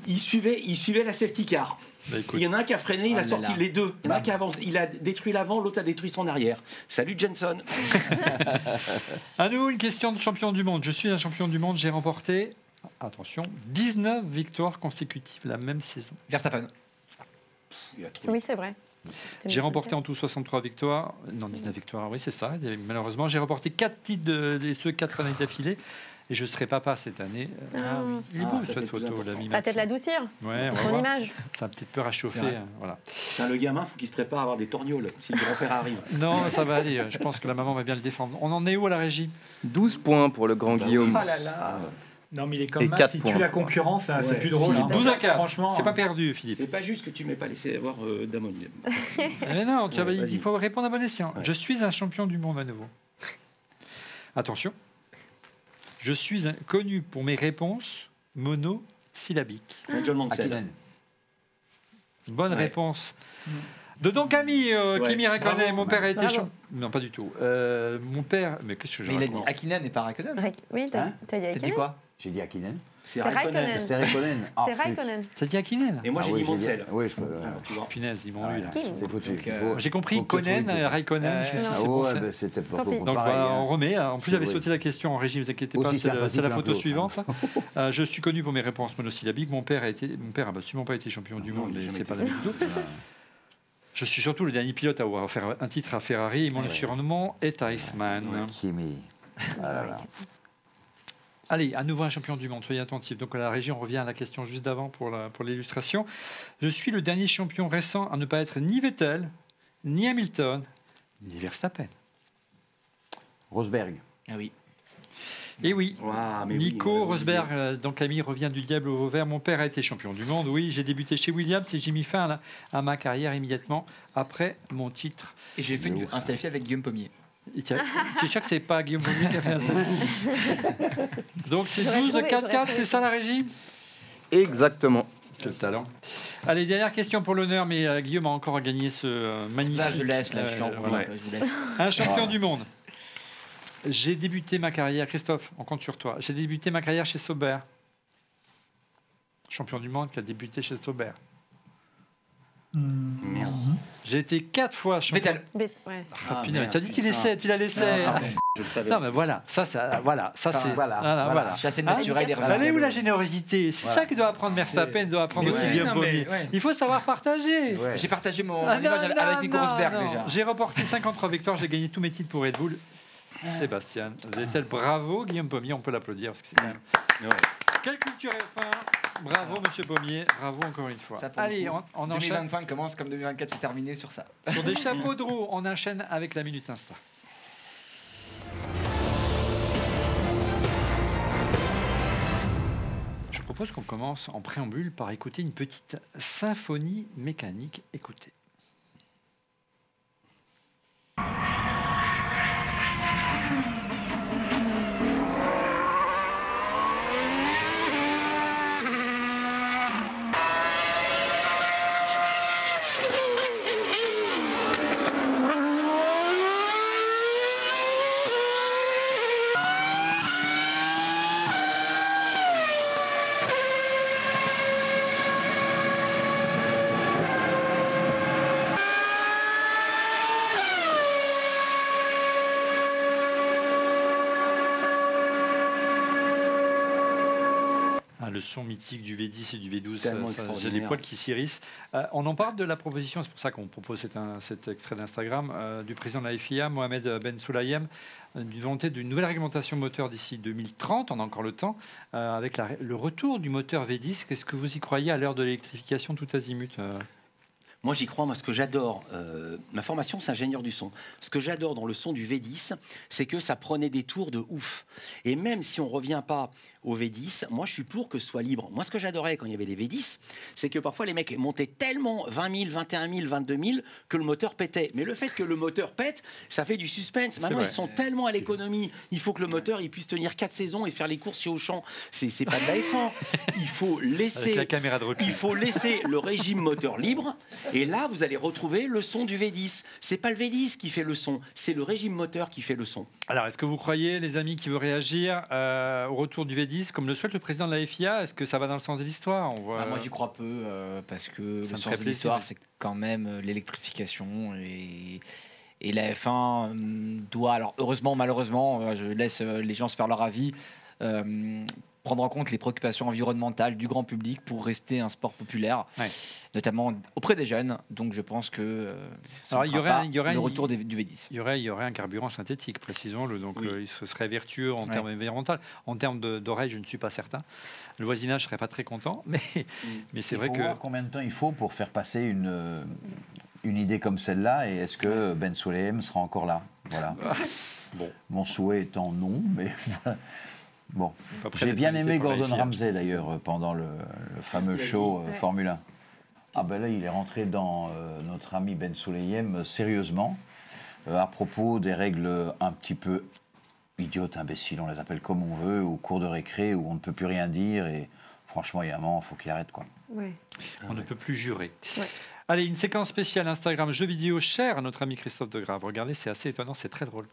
il suivait la safety car. Bah, il y en a un qui a freiné, il a sorti les deux. Il y en a un qui a avancé. Il a détruit l'avant, l'autre a détruit son arrière. Salut Jenson. À nous, une question de champion du monde. Je suis un champion du monde. J'ai remporté, attention, 19 victoires consécutives la même saison. Verstappen. Oui, c'est vrai. J'ai remporté en tout 63 victoires. Non, 19 victoires, oui, c'est ça. Malheureusement, j'ai remporté 4 titres de ceux 4 années d'affilée. Et je serai papa cette année. Ah oui, il est beau cette photo, l'ami. Ça va peut-être l'adoucir. Ouais, son image. Ça va peut-être peu réchauffer. Voilà. Le gamin, il faut qu'il se prépare à avoir des torgnoles si le grand-père arrive. Non, ça va aller. Je pense que la maman va bien le défendre. On en est où à la régie? 12 points pour le grand Guillaume. Oh là là. Non, mais il est comme Et Max, 4 si points. tu la concurrence, c'est plus drôle. 12 à 4. Franchement, c'est pas perdu, Philippe. C'est pas juste que tu ne m'aies pas laissé avoir d'ammonium. Non, il faut répondre à bon escient. Ouais. Je suis un champion du monde à nouveau. Attention. Je suis connu pour mes réponses monosyllabiques. John Mansell. Bonne réponse. De donc Camille, Kimi Raikkonen, mon père a été champion. Non, pas du tout. Mon père, mais qu'est-ce que je Mais il a raconte? dit Hakkinen et pas Raikkonen. Oui, t'as dit Hakkinen. T'as dit quoi? J'ai dit Hakkinen. C'est Raikkonen. C'était Raikkonen. C'est Raikkonen. T'as dit Hakkinen? Et moi j'ai dit Mansell. Oui, punaise, ils m'ont eu là. C'est foutu. J'ai compris Konen, Raikkonen. C'était pas Tant pis. Donc on remet. En plus, j'avais sauté la question en régie, ne vous inquiétez pas, c'est la photo suivante. Je suis connu pour mes réponses monosyllabiques. Mon père a absolument pas été champion du monde, mais c'est pas la même chose. Je suis surtout le dernier pilote à avoir offert un titre à Ferrari et mon surnom est Iceman. Kimi. Allez, à nouveau un champion du monde, soyez attentifs. Donc à la régie, on revient à la question juste d'avant pour l'illustration. Je suis le dernier champion récent à ne pas être ni Vettel, ni Hamilton, ni Verstappen. Rosberg. Ah oui. Et oui, Nico oui, Rosberg, donc Camille revient du diable au vert. Mon père a été champion du monde. Oui, j'ai débuté chez Williams et j'ai mis fin à ma carrière immédiatement après mon titre. Et j'ai fait un selfie avec Guillaume Pommier. Tu es sûr que c'est pas Guillaume Pommier qui a fait un selfie? Donc c'est 12-4-4, c'est ça la régie? Exactement. Quel talent. Allez, dernière question pour l'honneur, mais Guillaume a encore gagné ce magnifique... Là, je laisse, je suis en voilà. Je vous laisse. Un champion du monde. J'ai débuté ma carrière, Christophe, on compte sur toi. J'ai débuté ma carrière chez Sauber. Champion du monde qui a débuté chez Sauber. Merde. J'ai été 4 fois champion. Vettel. Ouais. Tu as dit qu'il laissait, tu l'as laissé. Je le savais. Non, mais voilà, ça c'est. Voilà. Je suis assez naturel et Elle est où la générosité? C'est ça que doit apprendre Verstappen, doit apprendre aussi Guillaume Pommier. Il faut savoir partager. J'ai partagé mon image avec Nico Rosberg déjà. J'ai remporté 53 victoires, j'ai gagné tous mes titres pour Red Bull. Sébastien Vettel, bravo Guillaume Pommier, on peut l'applaudir parce que c'est quand même. Quelle culture F1. Bravo Monsieur Pommier, bravo encore une fois. Allez, on enchaîne. 2025 commence comme 2024 c'est terminé sur ça. Sur des chapeaux de roue, on enchaîne avec la Minute Insta. Je propose qu'on commence en préambule par écouter une petite symphonie mécanique. Écoutez. Le son mythique du V10 et du V12, j'ai les poils qui s'irissent. On en parle de la proposition, c'est pour ça qu'on propose cet extrait d'Instagram du président de la FIA, Mohamed Ben Sulayem, d'une volonté d'une nouvelle réglementation moteur d'ici 2030, on a encore le temps, avec le retour du moteur V10. Qu'est-ce que vous y croyez à l'heure de l'électrification tout azimut Moi, j'y crois. Moi, ce que j'adore, ma formation, c'est ingénieur du son. Ce que j'adore dans le son du V10, c'est que ça prenait des tours de ouf. Et même si on ne revient pas au V10, moi, je suis pour que ce soit libre. Moi, ce que j'adorais quand il y avait les V10, c'est que parfois, les mecs montaient tellement 20 000, 21 000, 22 000 que le moteur pétait. Mais le fait que le moteur pète, ça fait du suspense. Maintenant, ils sont tellement à l'économie. Il faut que le moteur il puisse tenir 4 saisons et faire les courses chez Auchan. C'est pas de la F1. Il faut laisser, la caméra de recul. Il faut laisser le régime moteur libre. Et là, vous allez retrouver le son du V10. C'est pas le V10 qui fait le son, c'est le régime moteur qui fait le son. Alors, est-ce que vous croyez, les amis, qui veut réagir au retour du V10, comme le souhaite le président de la FIA? Est-ce que ça va dans le sens de l'histoire? Moi, j'y crois peu, parce que le sens de l'histoire, c'est quand même l'électrification et la F1 doit, alors heureusement, malheureusement, je laisse les gens se faire leur avis, prendre en compte les préoccupations environnementales du grand public pour rester un sport populaire, notamment auprès des jeunes. Donc je pense que il y aurait le retour du V10. Il y aurait un carburant synthétique, précisons-le. Donc il serait vertueux en termes environnementaux. En termes d'oreilles, je ne suis pas certain. Le voisinage ne serait pas très content, mais c'est vrai que... Il faut voir combien de temps il faut pour faire passer une idée comme celle-là, et est-ce que Ben Sulayem sera encore là? Voilà. Bon. Mon souhait étant non, mais... Bon, j'ai bien aimé Gordon Ramsay d'ailleurs pendant le fameux show Formule 1. Ah ben là, il est rentré dans notre ami Ben Sulayem sérieusement à propos des règles un petit peu idiotes, imbéciles, on les appelle comme on veut, au cours de récré où on ne peut plus rien dire et franchement, il y a un moment, il faut qu'il arrête quoi. Ouais. On ne peut plus jurer. Ouais. Allez, une séquence spéciale Instagram jeux vidéo chère à notre ami Christophe Degrave. Regardez, c'est assez étonnant, c'est très drôle.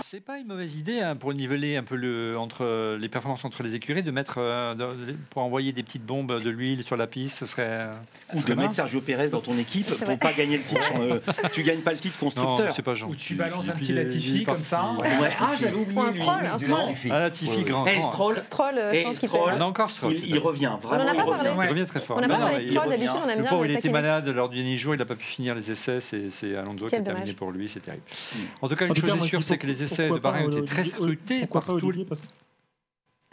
C'est pas une mauvaise idée pour niveler un peu les performances entre les écuries, de mettre pour envoyer des petites bombes de l'huile sur la piste, ce serait ou de mettre Sergio Pérez dans ton équipe pour pas gagner le titre. Tu gagnes pas le titre constructeur. Non, c'est pas gentil. Ou tu balances un petit Latifi comme ça. Ah, j'avais oublié lui. Latifi grand. Stroll, on a encore Stroll. Il revient vraiment. Il revient très fort. On n'a pas parlé de Stroll, d'habitude on aime bien. Il était malade lors du dernier jour, il n'a pas pu finir les essais. C'est Alonso qui a terminé pour lui, c'est terrible. En tout cas, une chose est sûre, c'est que les essais de Bahreïn ont été très scrutés par tous les...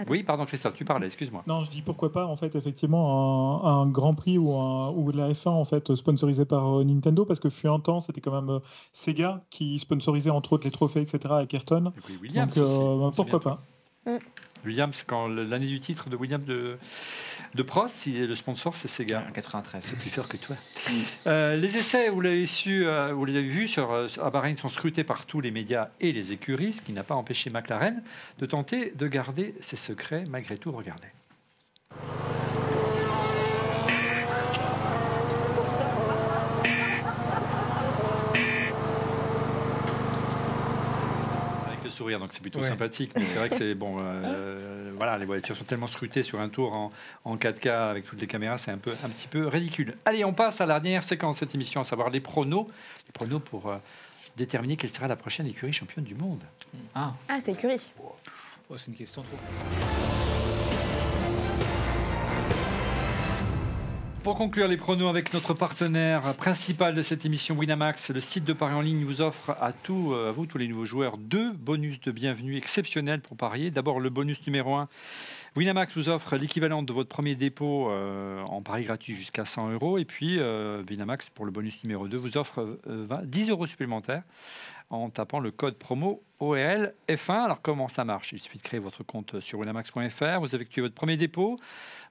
Oui, pardon Christophe, tu parlais, excuse-moi. Non, je dis pourquoi pas, en fait, effectivement, un Grand Prix ou la F1, en fait, sponsorisé par Nintendo, parce que fut un temps, c'était quand même Sega qui sponsorisait, entre autres, les trophées, etc., avec Ayrton. Et puis Williams donc, aussi, pourquoi pas. Williams, quand l'année du titre de Williams de Prost, le sponsor c'est Sega. 93. C'est plus fort que toi. Les essais, vous les avez vus à Bahreïn, sont scrutés par tous les médias et les écuries, ce qui n'a pas empêché McLaren de tenter de garder ses secrets malgré tout. Regardez. Sourire, donc c'est plutôt sympathique, mais c'est vrai que c'est bon. Voilà, les voitures sont tellement scrutées sur un tour en 4K avec toutes les caméras, c'est un petit peu ridicule. Allez, on passe à la dernière séquence de cette émission, à savoir les pronos pour déterminer quelle sera la prochaine écurie championne du monde. Ah, c'est écurie. C'est une question trop. Pour conclure les pronos avec notre partenaire principal de cette émission, Winamax, le site de paris en ligne vous offre à vous, tous les nouveaux joueurs, 2 bonus de bienvenue exceptionnels pour parier. D'abord, le bonus numéro 1. Winamax vous offre l'équivalent de votre premier dépôt en pari gratuit jusqu'à 100 €. Et puis, Winamax, pour le bonus numéro 2, vous offre 10 € supplémentaires en tapant le code promo ORL F1. Alors, comment ça marche? Il suffit de créer votre compte sur winamax.fr. Vous effectuez votre premier dépôt.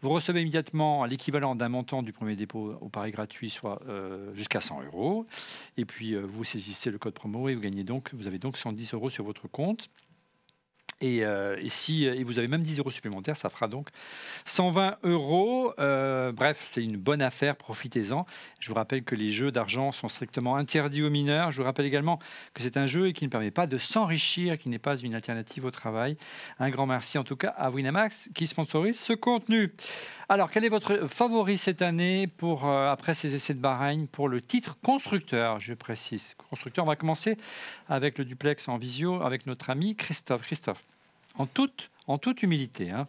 Vous recevez immédiatement l'équivalent d'un montant du premier dépôt au pari gratuit, soit jusqu'à 100 €. Et puis, vous saisissez le code promo et vous avez donc 110 € sur votre compte. Et vous avez même 10 € supplémentaires, ça fera donc 120 €. Bref, c'est une bonne affaire, profitez-en. Je vous rappelle que les jeux d'argent sont strictement interdits aux mineurs. Je vous rappelle également que c'est un jeu qui ne permet pas de s'enrichir, qui n'est pas une alternative au travail. Un grand merci en tout cas à Winamax qui sponsorise ce contenu. Alors, quel est votre favori cette année après ces essais de Bahreïn pour le titre constructeur? Je précise. Constructeur, on va commencer avec le duplex en visio avec notre ami Christophe. Christophe, en toute humilité. Hein.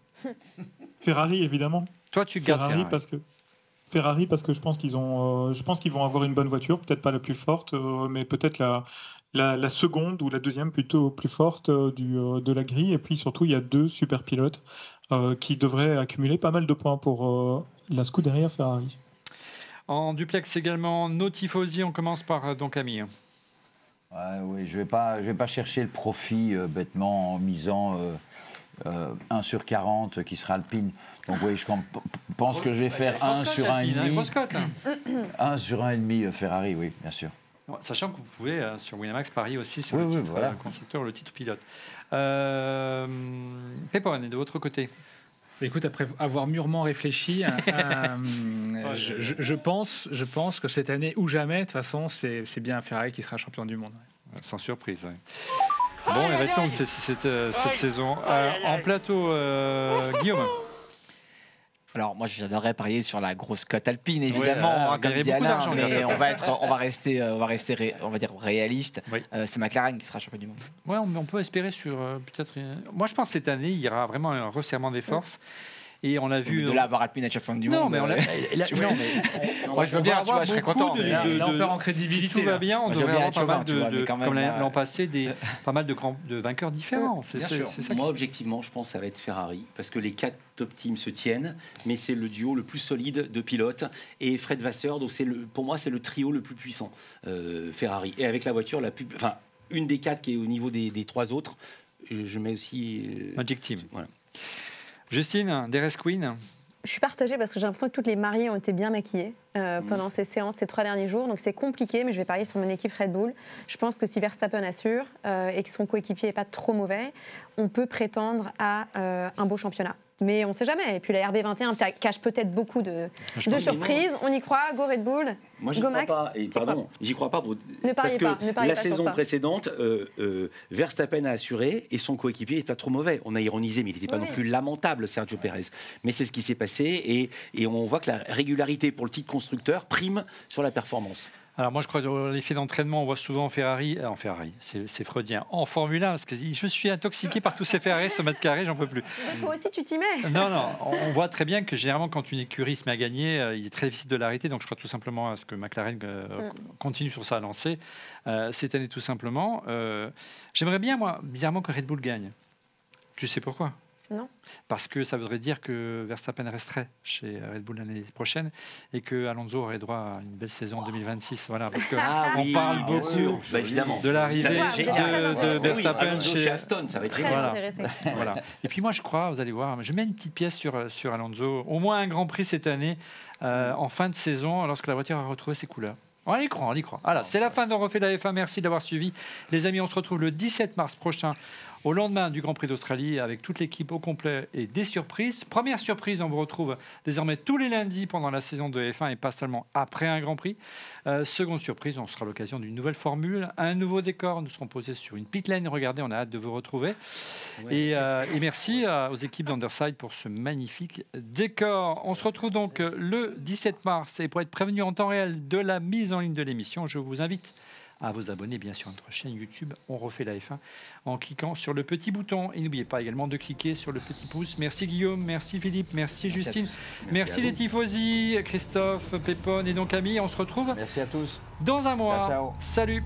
Ferrari, évidemment. Toi, tu gardes Ferrari parce que je pense qu'ils vont avoir une bonne voiture, peut-être pas la plus forte, mais peut-être la seconde ou la deuxième plutôt plus forte de la grille. Et puis surtout, il y a 2 super pilotes qui devraient accumuler pas mal de points pour la Scuderia Ferrari. En duplex également, nos tifosi, on commence par donc Camille. Oui, je vais pas chercher le profit bêtement en misant 1 sur 40 qui sera Alpine. Donc oui, je pense que je vais faire 1 sur 1,5. 1 sur 1,5 Ferrari, oui, bien sûr. Sachant que vous pouvez sur Winamax parier aussi sur le titre constructeur ou le titre pilote. Pépon, et de votre côté? Écoute, après avoir mûrement réfléchi, je pense que cette année ou jamais, de toute façon, c'est bien Ferrari qui sera champion du monde. Sans surprise. Ouais. Bon, elle va être longue cette saison. En plateau, Guillaume. Alors moi j'adorerais parier sur la grosse cote alpine évidemment, comme dit Alain, mais on va rester réaliste. Oui. C'est McLaren qui sera champion du monde. Ouais, on peut espérer sur peut-être. Moi je pense que cette année il y aura vraiment un resserrement des forces. Et on a vu. De là avoir Alpine à champion du monde. Mais moi je veux bien, tu vois, je serais content. Là on perd en crédibilité. Si tout va bien, on devrait avoir pas mal comme l'an passé, pas mal de vainqueurs différents. C'est ça. Moi objectivement, je pense que ça va être Ferrari parce que les 4 top teams se tiennent, mais c'est le duo le plus solide de pilotes et Fred Vasseur. Donc pour moi c'est le trio le plus puissant Ferrari et avec la voiture la plus, enfin une des 4 qui est au niveau des 3 autres. Je mets aussi Magic Team. Voilà. Justine, DRS Queen. Je suis partagée parce que j'ai l'impression que toutes les mariées ont été bien maquillées pendant ces séances, ces 3 derniers jours. Donc c'est compliqué, mais je vais parier sur mon équipe Red Bull. Je pense que si Verstappen assure et que son coéquipier n'est pas trop mauvais, on peut prétendre à un beau championnat. Mais on ne sait jamais. Et puis la RB21 cache peut-être beaucoup de surprises. On y croit. Go Red Bull. Moi, j'y crois pas. Et pardon, j'y crois pas. Parce que la saison précédente, Verstappen a assuré et son coéquipier n'est pas trop mauvais. On a ironisé, mais il n'était pas non plus lamentable, Sergio Pérez. Mais c'est ce qui s'est passé et on voit que la régularité pour le titre constructeur prime sur la performance. Alors moi je crois que l'effet d'entraînement, on voit souvent en Ferrari, c'est freudien, en Formule 1, parce que je suis intoxiqué par tous ces Ferrari, ce mètre carré, j'en peux plus. Toi aussi tu t'y mets. Non, on voit très bien que généralement quand une écurie se met à gagner, il est très difficile de l'arrêter, donc je crois tout simplement à ce que McLaren continue sur sa lancée cette année tout simplement. J'aimerais bien, moi, bizarrement, que Red Bull gagne. Tu sais pourquoi ? Non. Parce que ça voudrait dire que Verstappen resterait chez Red Bull l'année prochaine et que Alonso aurait droit à une belle saison 2026. Voilà, parce que on parle beaucoup de l'arrivée de Verstappen chez Aston. Ça va être génial. Voilà. Et puis moi, je crois, vous allez voir, je mets une petite pièce sur Alonso. Au moins un Grand Prix cette année, en fin de saison, lorsque la voiture a retrouvé ses couleurs. On y croit. Voilà, c'est la fin d'On refait la F1. Merci d'avoir suivi. Les amis, on se retrouve le 17 mars prochain, au lendemain du Grand Prix d'Australie, avec toute l'équipe au complet et des surprises. Première surprise, on vous retrouve désormais tous les lundis pendant la saison de F1 et pas seulement après un Grand Prix. Seconde surprise, on sera à l'occasion d'une nouvelle formule, un nouveau décor. Nous serons posés sur une pit lane. Regardez, on a hâte de vous retrouver. Et merci aux équipes d'Underside pour ce magnifique décor. On se retrouve donc le 17 mars. Et pour être prévenu en temps réel de la mise en ligne de l'émission, je vous invite à vous abonner bien sûr à notre chaîne YouTube On refait la F1 en cliquant sur le petit bouton et n'oubliez pas également de cliquer sur le petit pouce. Merci Guillaume, merci Philippe, merci Justine, merci les tifosi, Christophe, Pépon et donc Camille. On se retrouve merci à tous dans un mois. Ciao. Salut.